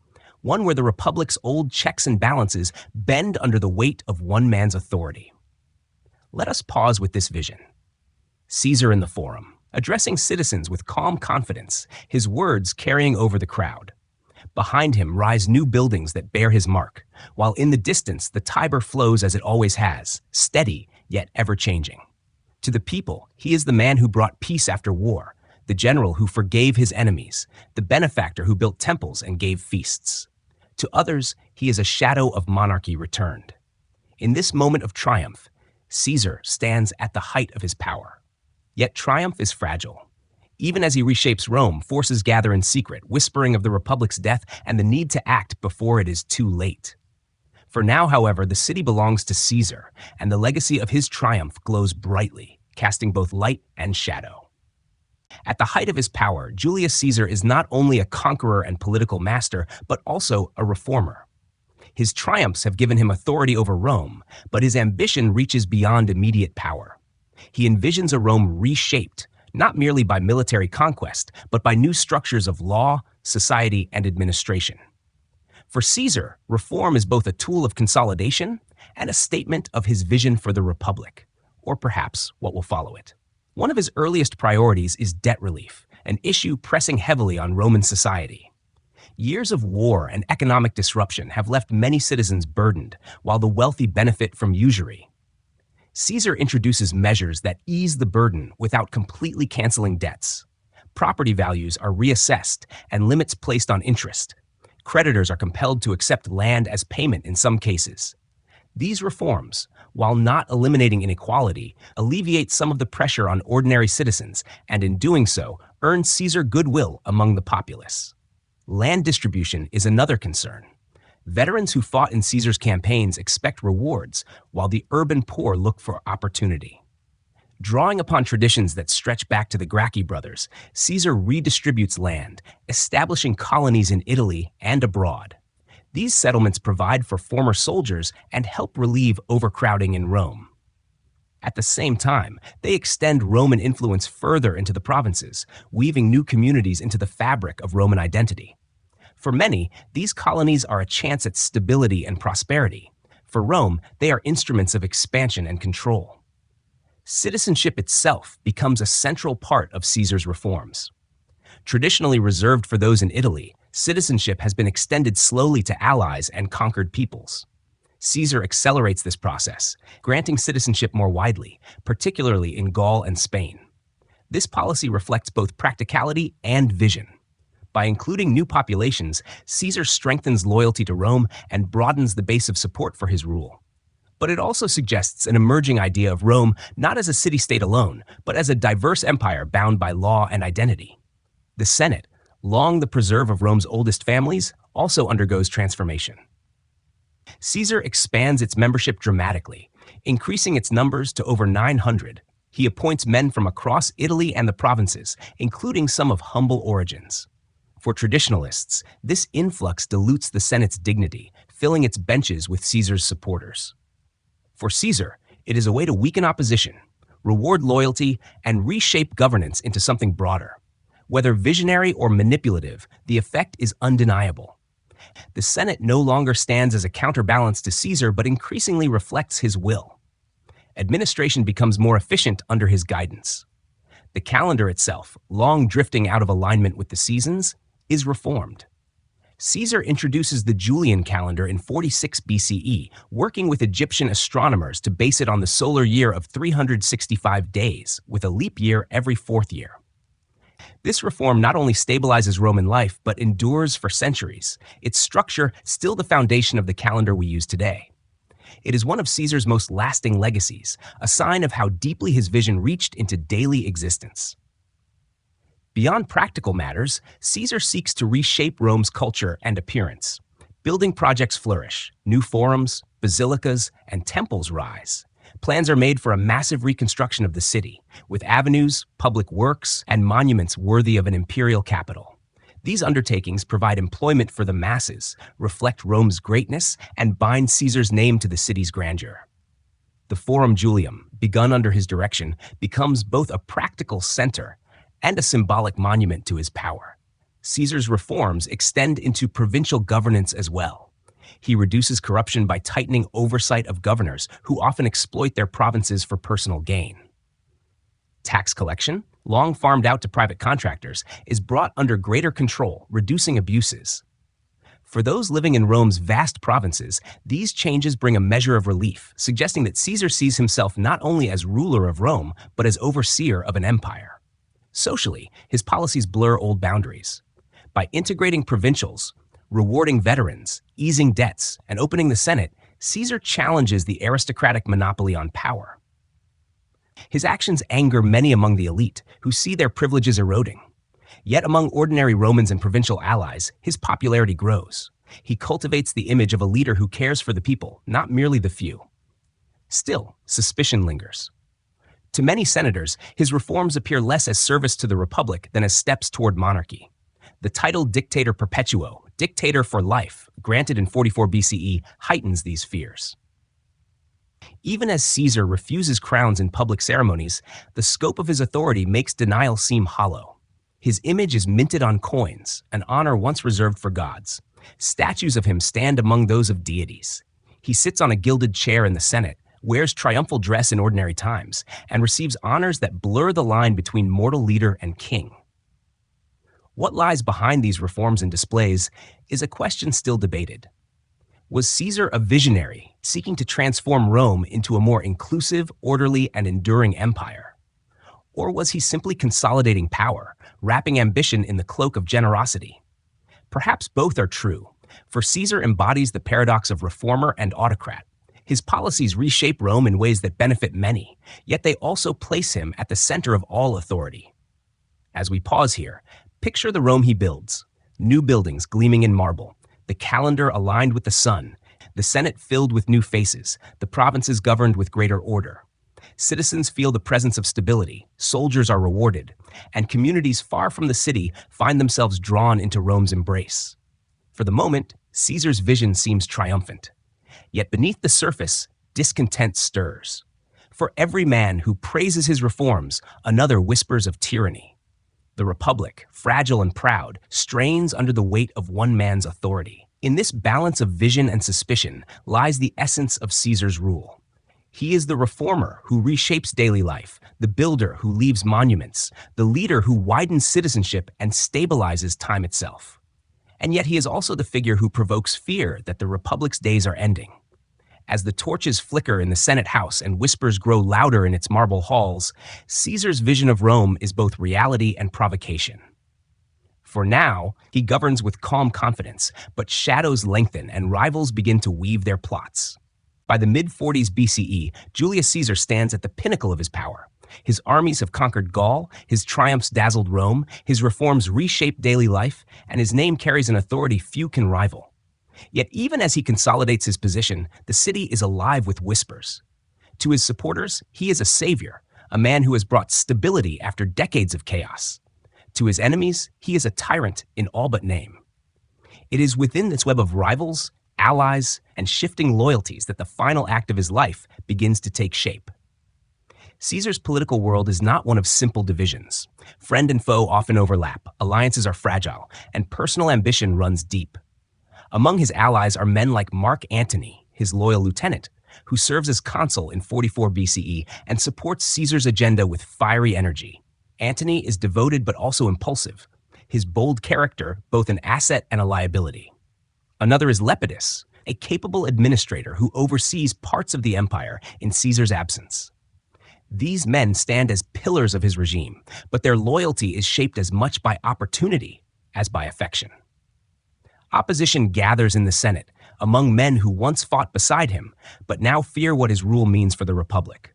Speaker 1: one where the Republic's old checks and balances bend under the weight of one man's authority. Let us pause with this vision. Caesar in the Forum, addressing citizens with calm confidence, his words carrying over the crowd. Behind him rise new buildings that bear his mark, while in the distance the Tiber flows as it always has, steady yet ever-changing. To the people, he is the man who brought peace after war, the general who forgave his enemies, the benefactor who built temples and gave feasts. To others, he is a shadow of monarchy returned. In this moment of triumph, Caesar stands at the height of his power. Yet triumph is fragile. Even as he reshapes Rome, forces gather in secret, whispering of the Republic's death and the need to act before it is too late. For now, however, the city belongs to Caesar, and the legacy of his triumph glows brightly, casting both light and shadow. At the height of his power, Julius Caesar is not only a conqueror and political master, but also a reformer. His triumphs have given him authority over Rome, but his ambition reaches beyond immediate power. He envisions a Rome reshaped, not merely by military conquest, but by new structures of law, society, and administration. For Caesar, reform is both a tool of consolidation and a statement of his vision for the Republic, or perhaps what will follow it. One of his earliest priorities is debt relief, an issue pressing heavily on Roman society. Years of war and economic disruption have left many citizens burdened, while the wealthy benefit from usury. Caesar introduces measures that ease the burden without completely canceling debts. Property values are reassessed and limits placed on interest. Creditors are compelled to accept land as payment in some cases. These reforms, while not eliminating inequality, alleviate some of the pressure on ordinary citizens and in doing so, earn Caesar goodwill among the populace. Land distribution is another concern. Veterans who fought in Caesar's campaigns expect rewards, while the urban poor look for opportunity. Drawing upon traditions that stretch back to the Gracchi brothers, Caesar redistributes land, establishing colonies in Italy and abroad. These settlements provide for former soldiers and help relieve overcrowding in Rome. At the same time, they extend Roman influence further into the provinces, weaving new communities into the fabric of Roman identity. For many, these colonies are a chance at stability and prosperity. For Rome, they are instruments of expansion and control. Citizenship itself becomes a central part of Caesar's reforms. Traditionally reserved for those in Italy, citizenship has been extended slowly to allies and conquered peoples. Caesar accelerates this process, granting citizenship more widely, particularly in Gaul and Spain. This policy reflects both practicality and vision. By including new populations, Caesar strengthens loyalty to Rome and broadens the base of support for his rule. But it also suggests an emerging idea of Rome not as a city-state alone, but as a diverse empire bound by law and identity. The Senate, long the preserve of Rome's oldest families, also undergoes transformation. Caesar expands its membership dramatically, increasing its numbers to over 900. He appoints men from across Italy and the provinces, including some of humble origins. For traditionalists, this influx dilutes the Senate's dignity, filling its benches with Caesar's supporters. For Caesar, it is a way to weaken opposition, reward loyalty, and reshape governance into something broader. Whether visionary or manipulative, the effect is undeniable. The Senate no longer stands as a counterbalance to Caesar, but increasingly reflects his will. Administration becomes more efficient under his guidance. The calendar itself, long drifting out of alignment with the seasons, is reformed. Caesar introduces the Julian calendar in 46 BCE, working with Egyptian astronomers to base it on the solar year of 365 days, with a leap year every fourth year. This reform not only stabilizes Roman life, but endures for centuries, its structure still the foundation of the calendar we use today. It is one of Caesar's most lasting legacies, a sign of how deeply his vision reached into daily existence. Beyond practical matters, Caesar seeks to reshape Rome's culture and appearance. Building projects flourish, new forums, basilicas, and temples rise. Plans are made for a massive reconstruction of the city, with avenues, public works, and monuments worthy of an imperial capital. These undertakings provide employment for the masses, reflect Rome's greatness, and bind Caesar's name to the city's grandeur. The Forum Julium, begun under his direction, becomes both a practical center and a symbolic monument to his power. Caesar's reforms extend into provincial governance as well. He reduces corruption by tightening oversight of governors who often exploit their provinces for personal gain. Tax collection, long farmed out to private contractors, is brought under greater control, reducing abuses. For those living in Rome's vast provinces, these changes bring a measure of relief, suggesting that Caesar sees himself not only as ruler of Rome, but as overseer of an empire. Socially, his policies blur old boundaries. By integrating provincials, rewarding veterans, easing debts, and opening the Senate, Caesar challenges the aristocratic monopoly on power. His actions anger many among the elite, who see their privileges eroding. Yet among ordinary Romans and provincial allies, his popularity grows. He cultivates the image of a leader who cares for the people, not merely the few. Still, suspicion lingers. To many senators, his reforms appear less as service to the Republic than as steps toward monarchy. The title Dictator Perpetuo, dictator for life, granted in 44 BCE, heightens these fears. Even as Caesar refuses crowns in public ceremonies, the scope of his authority makes denial seem hollow. His image is minted on coins, an honor once reserved for gods. Statues of him stand among those of deities. He sits on a gilded chair in the Senate, wears triumphal dress in ordinary times, and receives honors that blur the line between mortal leader and king. What lies behind these reforms and displays is a question still debated. Was Caesar a visionary, seeking to transform Rome into a more inclusive, orderly, and enduring empire? Or was he simply consolidating power, wrapping ambition in the cloak of generosity? Perhaps both are true, for Caesar embodies the paradox of reformer and autocrat. His policies reshape Rome in ways that benefit many, yet they also place him at the center of all authority. As we pause here, picture the Rome he builds: new buildings gleaming in marble, the calendar aligned with the sun, the Senate filled with new faces, the provinces governed with greater order. Citizens feel the presence of stability, soldiers are rewarded, and communities far from the city find themselves drawn into Rome's embrace. For the moment, Caesar's vision seems triumphant. Yet beneath the surface, discontent stirs. For every man who praises his reforms, another whispers of tyranny. The Republic, fragile and proud, strains under the weight of one man's authority. In this balance of vision and suspicion lies the essence of Caesar's rule. He is the reformer who reshapes daily life, the builder who leaves monuments, the leader who widens citizenship and stabilizes time itself. And yet he is also the figure who provokes fear that the Republic's days are ending. As the torches flicker in the Senate House and whispers grow louder in its marble halls, Caesar's vision of Rome is both reality and provocation. For now, he governs with calm confidence, but shadows lengthen and rivals begin to weave their plots. By the mid-40s BCE, Julius Caesar stands at the pinnacle of his power. His armies have conquered Gaul, his triumphs dazzled Rome, his reforms reshaped daily life, and his name carries an authority few can rival. Yet even as he consolidates his position, the city is alive with whispers. To his supporters, he is a savior, a man who has brought stability after decades of chaos. To his enemies, he is a tyrant in all but name. It is within this web of rivals, allies, and shifting loyalties that the final act of his life begins to take shape. Caesar's political world is not one of simple divisions. Friend and foe often overlap, alliances are fragile, and personal ambition runs deep. Among his allies are men like Mark Antony, his loyal lieutenant, who serves as consul in 44 BCE and supports Caesar's agenda with fiery energy. Antony is devoted but also impulsive, his bold character both an asset and a liability. Another is Lepidus, a capable administrator who oversees parts of the empire in Caesar's absence. These men stand as pillars of his regime, but their loyalty is shaped as much by opportunity as by affection. Opposition gathers in the Senate, among men who once fought beside him, but now fear what his rule means for the Republic.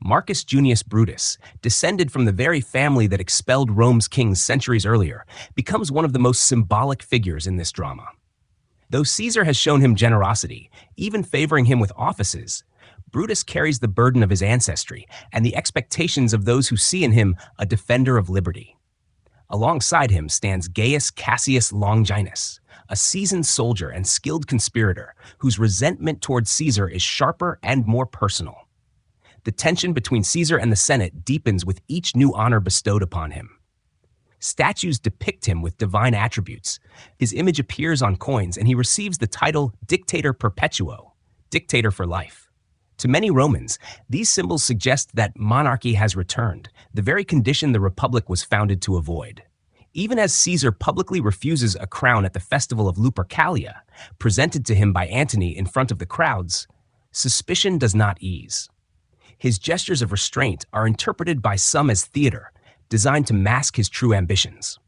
Speaker 1: Marcus Junius Brutus, descended from the very family that expelled Rome's kings centuries earlier, becomes one of the most symbolic figures in this drama. Though Caesar has shown him generosity, even favoring him with offices, Brutus carries the burden of his ancestry and the expectations of those who see in him a defender of liberty. Alongside him stands Gaius Cassius Longinus, a seasoned soldier and skilled conspirator whose resentment towards Caesar is sharper and more personal. The tension between Caesar and the Senate deepens with each new honor bestowed upon him. Statues depict him with divine attributes. His image appears on coins, and he receives the title Dictator Perpetuo, dictator for life. To many Romans, these symbols suggest that monarchy has returned, the very condition the Republic was founded to avoid. Even as Caesar publicly refuses a crown at the festival of Lupercalia, presented to him by Antony in front of the crowds, suspicion does not ease. His gestures of restraint are interpreted by some as theater, designed to mask his true ambitions.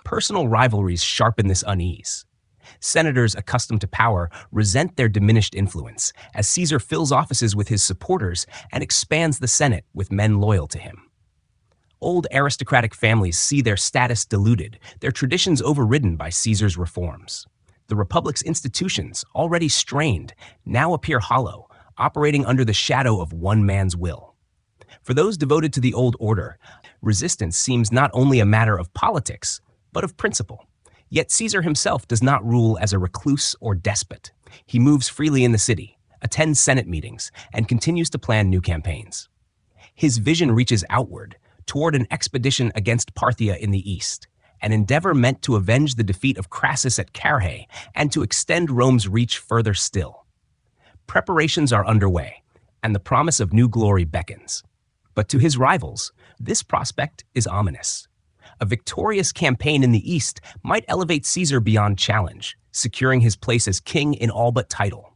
Speaker 1: Personal rivalries sharpen this unease. Senators accustomed to power resent their diminished influence as Caesar fills offices with his supporters and expands the Senate with men loyal to him. Old aristocratic families see their status diluted, their traditions overridden by Caesar's reforms. The Republic's institutions, already strained, now appear hollow, operating under the shadow of one man's will. For those devoted to the old order, resistance seems not only a matter of politics, but of principle. Yet Caesar himself does not rule as a recluse or despot. He moves freely in the city, attends Senate meetings, and continues to plan new campaigns. His vision reaches outward, toward an expedition against Parthia in the east, an endeavor meant to avenge the defeat of Crassus at Carrhae and to extend Rome's reach further still. Preparations are underway, and the promise of new glory beckons. But to his rivals, this prospect is ominous. A victorious campaign in the east might elevate Caesar beyond challenge, securing his place as king in all but title.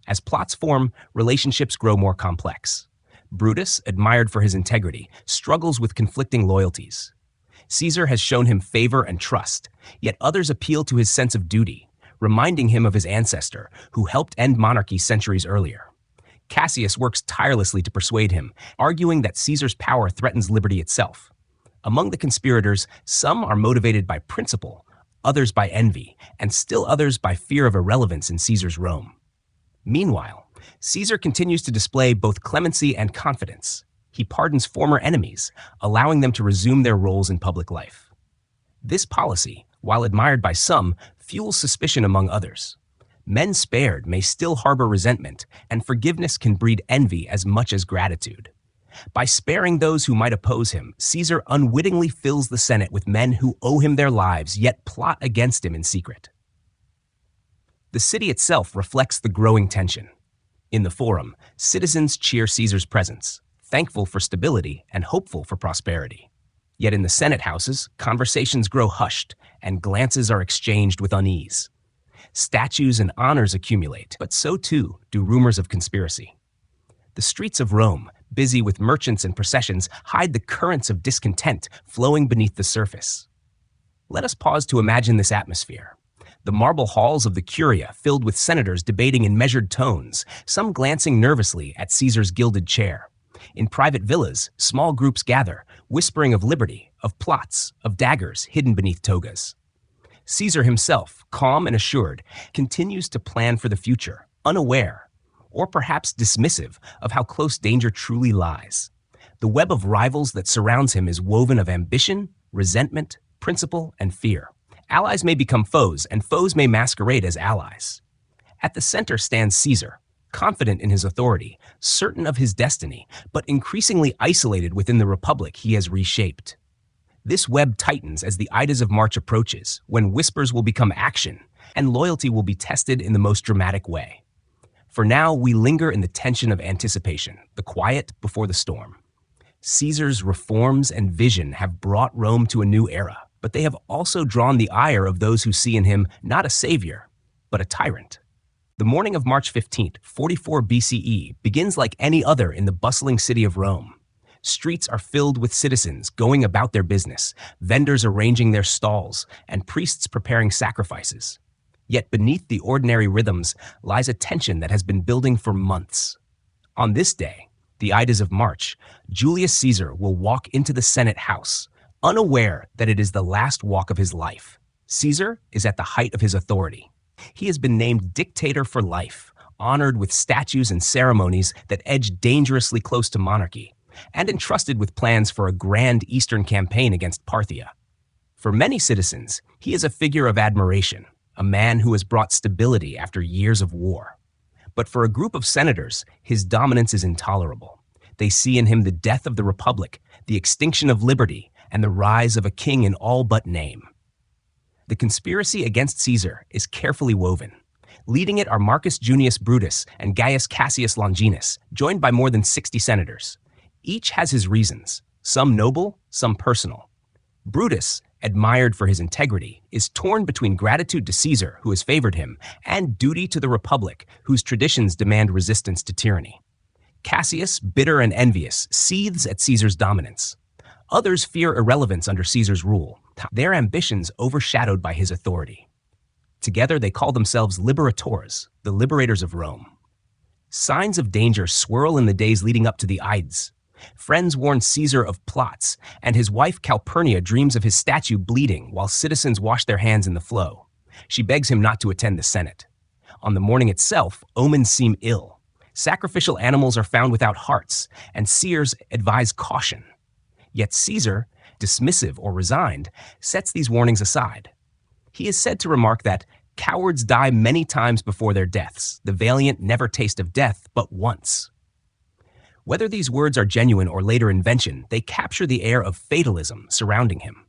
Speaker 1: As plots form, relationships grow more complex. Brutus, admired for his integrity, struggles with conflicting loyalties. Caesar has shown him favor and trust, yet others appeal to his sense of duty, reminding him of his ancestor, who helped end monarchy centuries earlier. Cassius works tirelessly to persuade him, arguing that Caesar's power threatens liberty itself. Among the conspirators, some are motivated by principle, others by envy, and still others by fear of irrelevance in Caesar's Rome. Meanwhile, Caesar continues to display both clemency and confidence. He pardons former enemies, allowing them to resume their roles in public life. This policy, while admired by some, fuels suspicion among others. Men spared may still harbor resentment, and forgiveness can breed envy as much as gratitude. By sparing those who might oppose him, Caesar unwittingly fills the Senate with men who owe him their lives yet plot against him in secret. The city itself reflects the growing tension. In the Forum, citizens cheer Caesar's presence, thankful for stability and hopeful for prosperity. Yet in the Senate houses, conversations grow hushed and glances are exchanged with unease. Statues and honors accumulate, but so too do rumors of conspiracy. The streets of Rome, busy with merchants and processions, hide the currents of discontent flowing beneath the surface. Let us pause to imagine this atmosphere. The marble halls of the Curia filled with senators debating in measured tones, some glancing nervously at Caesar's gilded chair. In private villas, small groups gather, whispering of liberty, of plots, of daggers hidden beneath togas. Caesar himself, calm and assured, continues to plan for the future, unaware, or perhaps dismissive of how close danger truly lies. The web of rivals that surrounds him is woven of ambition, resentment, principle, and fear. Allies may become foes, and foes may masquerade as allies. At the center stands Caesar, confident in his authority, certain of his destiny, but increasingly isolated within the republic he has reshaped. This web tightens as the Ides of March approaches, when whispers will become action, and loyalty will be tested in the most dramatic way. For now, we linger in the tension of anticipation, the quiet before the storm. Caesar's reforms and vision have brought Rome to a new era, but they have also drawn the ire of those who see in him not a savior, but a tyrant. The morning of March 15th, 44 BCE, begins like any other in the bustling city of Rome. Streets are filled with citizens going about their business, vendors arranging their stalls, and priests preparing sacrifices. Yet beneath the ordinary rhythms lies a tension that has been building for months. On this day, the Ides of March, Julius Caesar will walk into the Senate house, unaware that it is the last walk of his life. Caesar is at the height of his authority. He has been named dictator for life, honored with statues and ceremonies that edge dangerously close to monarchy, and entrusted with plans for a grand eastern campaign against Parthia. For many citizens, he is a figure of admiration, a man who has brought stability after years of war. But for a group of senators, his dominance is intolerable. They see in him the death of the republic, the extinction of liberty, and the rise of a king in all but name. The conspiracy against Caesar is carefully woven. Leading it are Marcus Junius Brutus and Gaius Cassius Longinus, joined by more than 60 senators. Each has his reasons, some noble, some personal. Brutus, admired for his integrity, is torn between gratitude to Caesar, who has favored him, and duty to the republic, whose traditions demand resistance to tyranny. Cassius, bitter and envious, seethes at Caesar's dominance. Others fear irrelevance under Caesar's rule, their ambitions overshadowed by his authority. Together they call themselves liberators, the liberators of Rome. Signs of danger swirl in the days leading up to the Ides. Friends warn Caesar of plots, and his wife Calpurnia dreams of his statue bleeding while citizens wash their hands in the flow. She begs him not to attend the Senate. On the morning itself, omens seem ill. Sacrificial animals are found without hearts, and seers advise caution. Yet Caesar, dismissive or resigned, sets these warnings aside. He is said to remark that cowards die many times before their deaths. The valiant never taste of death but once. Whether these words are genuine or later invention, they capture the air of fatalism surrounding him.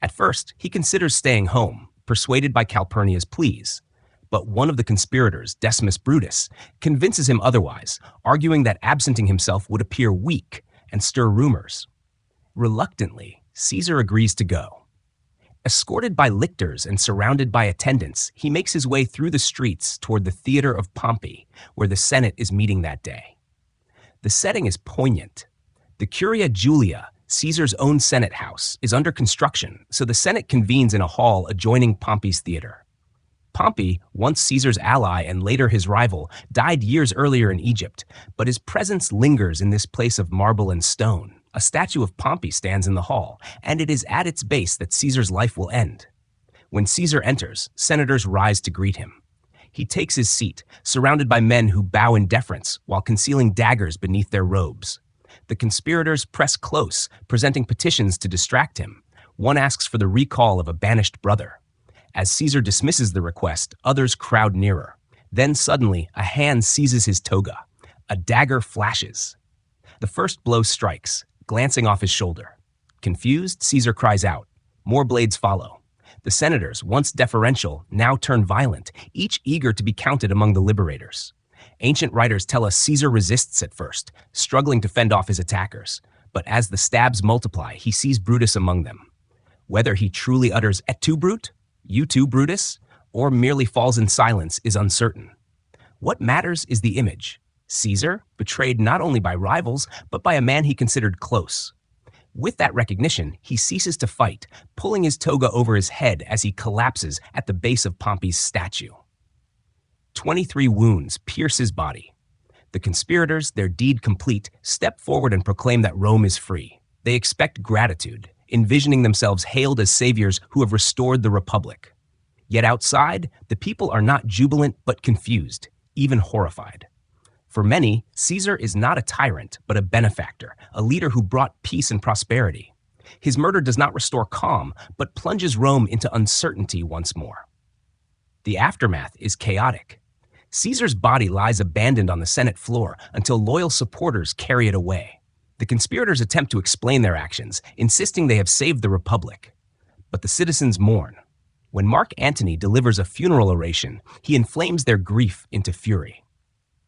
Speaker 1: At first, he considers staying home, persuaded by Calpurnia's pleas. But one of the conspirators, Decimus Brutus, convinces him otherwise, arguing that absenting himself would appear weak and stir rumors. Reluctantly, Caesar agrees to go. Escorted by lictors and surrounded by attendants, he makes his way through the streets toward the theater of Pompey, where the Senate is meeting that day. The setting is poignant. The Curia Julia, Caesar's own Senate house, is under construction, so the Senate convenes in a hall adjoining Pompey's theater. Pompey, once Caesar's ally and later his rival, died years earlier in Egypt, but his presence lingers in this place of marble and stone. A statue of Pompey stands in the hall, and it is at its base that Caesar's life will end. When Caesar enters, senators rise to greet him. He takes his seat, surrounded by men who bow in deference while concealing daggers beneath their robes. The conspirators press close, presenting petitions to distract him. One asks for the recall of a banished brother. As Caesar dismisses the request, others crowd nearer. Then suddenly, a hand seizes his toga. A dagger flashes. The first blow strikes, glancing off his shoulder. Confused, Caesar cries out. More blades follow. The senators, once deferential, now turn violent, each eager to be counted among the liberators. Ancient writers tell us Caesar resists at first, struggling to fend off his attackers. But as the stabs multiply, he sees Brutus among them. Whether he truly utters "Et tu, Brute?" "You too, Brutus?" or merely falls in silence is uncertain. What matters is the image. Caesar, betrayed not only by rivals, but by a man he considered close. With that recognition, he ceases to fight, pulling his toga over his head as he collapses at the base of Pompey's statue. 23 wounds pierce his body. The conspirators, their deed complete, step forward and proclaim that Rome is free. They expect gratitude, envisioning themselves hailed as saviors who have restored the Republic. Yet outside, the people are not jubilant but confused, even horrified. For many, Caesar is not a tyrant, but a benefactor, a leader who brought peace and prosperity. His murder does not restore calm, but plunges Rome into uncertainty once more. The aftermath is chaotic. Caesar's body lies abandoned on the Senate floor until loyal supporters carry it away. The conspirators attempt to explain their actions, insisting they have saved the Republic. But the citizens mourn. When Mark Antony delivers a funeral oration, he inflames their grief into fury.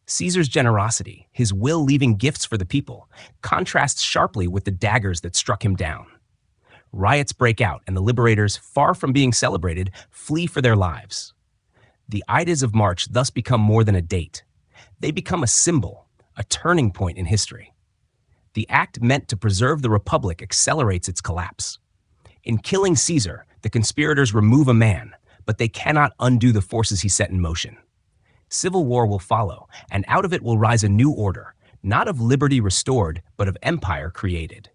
Speaker 1: Caesar's generosity, his will leaving gifts for the people, contrasts sharply with the daggers that struck him down. Riots break out, and the liberators, far from being celebrated, flee for their lives. The Ides of March thus become more than a date. They become a symbol, a turning point in history. The act meant to preserve the Republic accelerates its collapse. In killing Caesar, the conspirators remove a man, but they cannot undo the forces he set in motion. Civil war will follow, and out of it will rise a new order, not of liberty restored, but of empire created.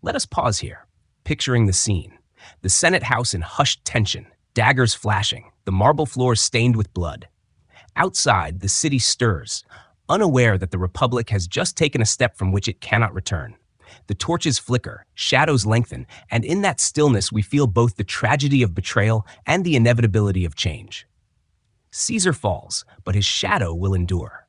Speaker 1: Let us pause here, picturing the scene. The Senate House in hushed tension, daggers flashing, the marble floors stained with blood. Outside, the city stirs, unaware that the Republic has just taken a step from which it cannot return. The torches flicker, shadows lengthen, and in that stillness we feel both the tragedy of betrayal and the inevitability of change. Caesar falls, but his shadow will endure.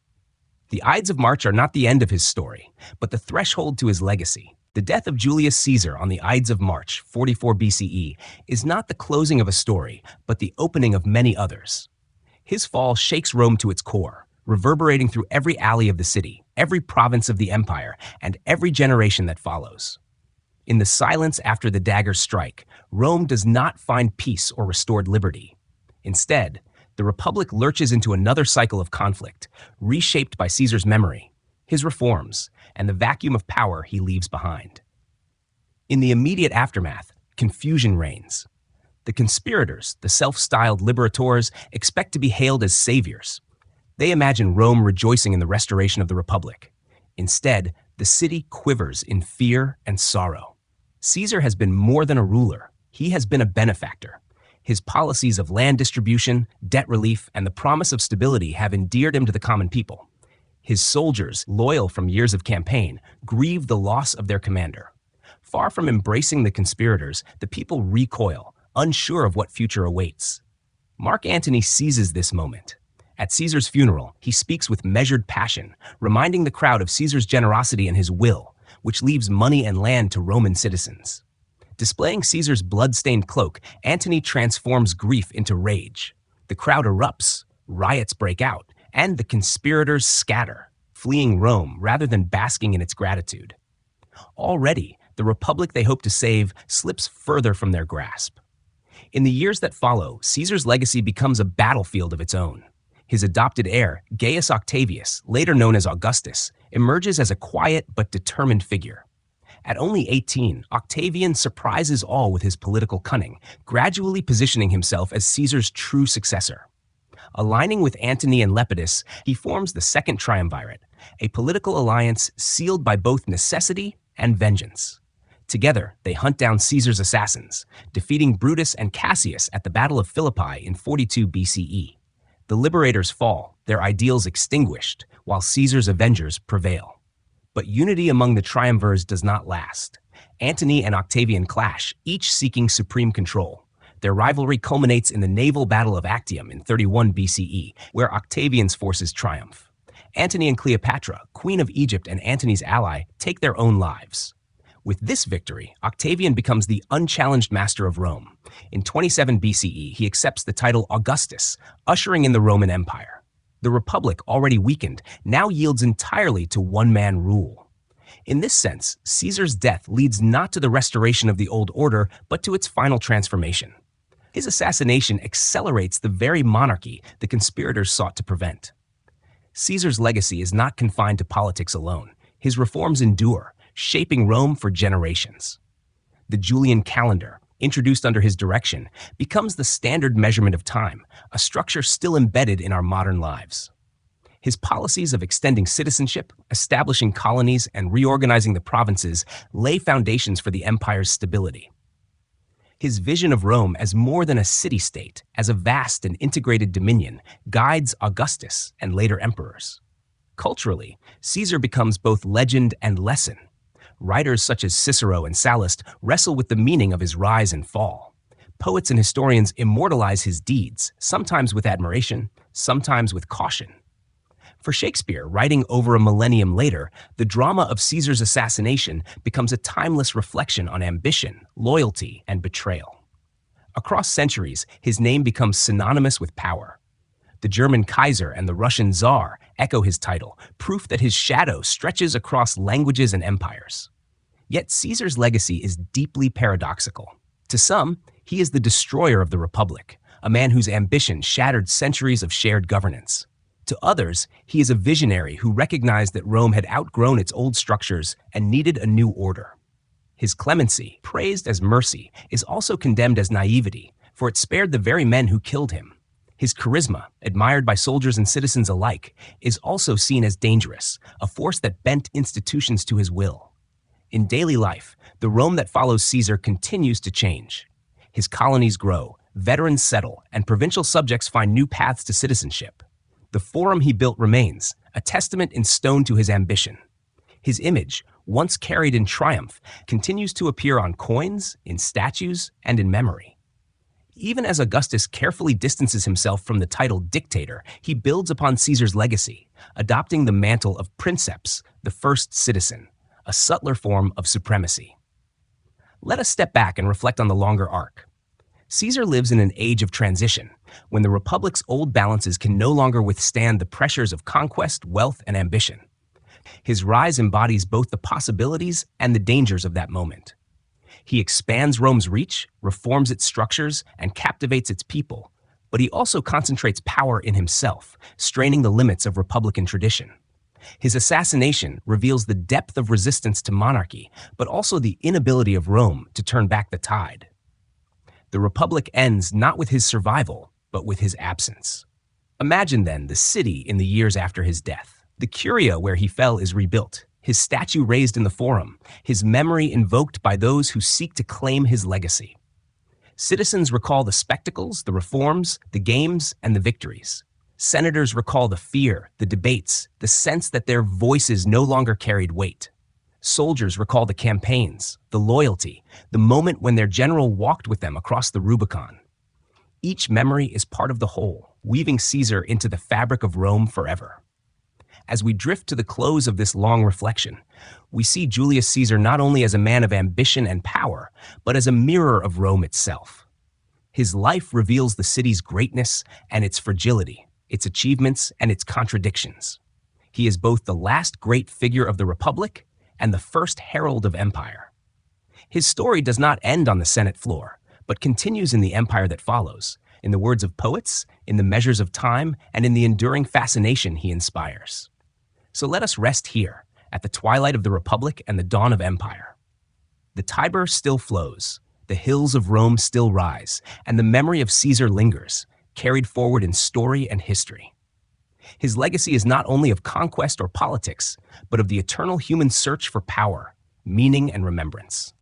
Speaker 1: The Ides of March are not the end of his story, but the threshold to his legacy. The death of Julius Caesar on the Ides of March, 44 BCE, is not the closing of a story, but the opening of many others. His fall shakes Rome to its core, reverberating through every alley of the city, every province of the empire, and every generation that follows. In the silence after the daggers strike, Rome does not find peace or restored liberty. Instead, the Republic lurches into another cycle of conflict, reshaped by Caesar's memory, his reforms, and the vacuum of power he leaves behind. In the immediate aftermath, confusion reigns. The conspirators, the self-styled liberators, expect to be hailed as saviors. They imagine Rome rejoicing in the restoration of the Republic. Instead, the city quivers in fear and sorrow. Caesar has been more than a ruler. He has been a benefactor. His policies of land distribution, debt relief, and the promise of stability have endeared him to the common people. His soldiers, loyal from years of campaign, grieve the loss of their commander. Far from embracing the conspirators, the people recoil, unsure of what future awaits. Mark Antony seizes this moment. At Caesar's funeral, he speaks with measured passion, reminding the crowd of Caesar's generosity and his will, which leaves money and land to Roman citizens. Displaying Caesar's blood-stained cloak, Antony transforms grief into rage. The crowd erupts, riots break out, and the conspirators scatter, fleeing Rome rather than basking in its gratitude. Already, the Republic they hope to save slips further from their grasp. In the years that follow, Caesar's legacy becomes a battlefield of its own. His adopted heir, Gaius Octavius, later known as Augustus, emerges as a quiet but determined figure. At only 18, Octavian surprises all with his political cunning, gradually positioning himself as Caesar's true successor. Aligning with Antony and Lepidus, he forms the Second Triumvirate, a political alliance sealed by both necessity and vengeance. Together, they hunt down Caesar's assassins, defeating Brutus and Cassius at the Battle of Philippi in 42 BCE. The liberators fall, their ideals extinguished, while Caesar's avengers prevail. But unity among the triumvirs does not last. Antony and Octavian clash, each seeking supreme control. Their rivalry culminates in the naval Battle of Actium in 31 BCE, where Octavian's forces triumph. Antony and Cleopatra, Queen of Egypt and Antony's ally, take their own lives. With this victory, Octavian becomes the unchallenged master of Rome. In 27 BCE, he accepts the title Augustus, ushering in the Roman Empire. The Republic, already weakened, now yields entirely to one-man rule. In this sense, Caesar's death leads not to the restoration of the old order, but to its final transformation. His assassination accelerates the very monarchy the conspirators sought to prevent. Caesar's legacy is not confined to politics alone. His reforms endure, shaping Rome for generations. The Julian calendar, introduced under his direction, becomes the standard measurement of time, a structure still embedded in our modern lives. His policies of extending citizenship, establishing colonies, and reorganizing the provinces lay foundations for the empire's stability. His vision of Rome as more than a city-state, as a vast and integrated dominion, guides Augustus and later emperors. Culturally, Caesar becomes both legend and lesson. Writers such as Cicero and Sallust wrestle with the meaning of his rise and fall. Poets and historians immortalize his deeds, sometimes with admiration, sometimes with caution. For Shakespeare, writing over a millennium later, the drama of Caesar's assassination becomes a timeless reflection on ambition, loyalty, and betrayal. Across centuries, his name becomes synonymous with power. The German Kaiser and the Russian Tsar echo his title, proof that his shadow stretches across languages and empires. Yet Caesar's legacy is deeply paradoxical. To some, he is the destroyer of the Republic, a man whose ambition shattered centuries of shared governance. To others, he is a visionary who recognized that Rome had outgrown its old structures and needed a new order. His clemency, praised as mercy, is also condemned as naivety, for it spared the very men who killed him. His charisma, admired by soldiers and citizens alike, is also seen as dangerous, a force that bent institutions to his will. In daily life, the Rome that follows Caesar continues to change. His colonies grow, veterans settle, and provincial subjects find new paths to citizenship. The forum he built remains, a testament in stone to his ambition. His image, once carried in triumph, continues to appear on coins, in statues, and in memory. Even as Augustus carefully distances himself from the title dictator, he builds upon Caesar's legacy, adopting the mantle of princeps, the first citizen, a subtler form of supremacy. Let us step back and reflect on the longer arc. Caesar lives in an age of transition, when the Republic's old balances can no longer withstand the pressures of conquest, wealth, and ambition. His rise embodies both the possibilities and the dangers of that moment. He expands Rome's reach, reforms its structures, and captivates its people, but he also concentrates power in himself, straining the limits of Republican tradition. His assassination reveals the depth of resistance to monarchy, but also the inability of Rome to turn back the tide. The Republic ends not with his survival, but with his absence. Imagine then the city in the years after his death. The Curia where he fell is rebuilt, his statue raised in the Forum, his memory invoked by those who seek to claim his legacy. Citizens recall the spectacles, the reforms, the games, and the victories. Senators recall the fear, the debates, the sense that their voices no longer carried weight. Soldiers recall the campaigns, the loyalty, the moment when their general walked with them across the Rubicon. Each memory is part of the whole, weaving Caesar into the fabric of Rome forever. As we drift to the close of this long reflection, we see Julius Caesar not only as a man of ambition and power, but as a mirror of Rome itself. His life reveals the city's greatness and its fragility, its achievements and its contradictions. He is both the last great figure of the Republic and the first herald of empire. His story does not end on the Senate floor, but continues in the empire that follows, in the words of poets, in the measures of time, and in the enduring fascination he inspires. So let us rest here, at the twilight of the Republic and the dawn of empire. The Tiber still flows, the hills of Rome still rise, and the memory of Caesar lingers, carried forward in story and history. His legacy is not only of conquest or politics, but of the eternal human search for power, meaning, and remembrance.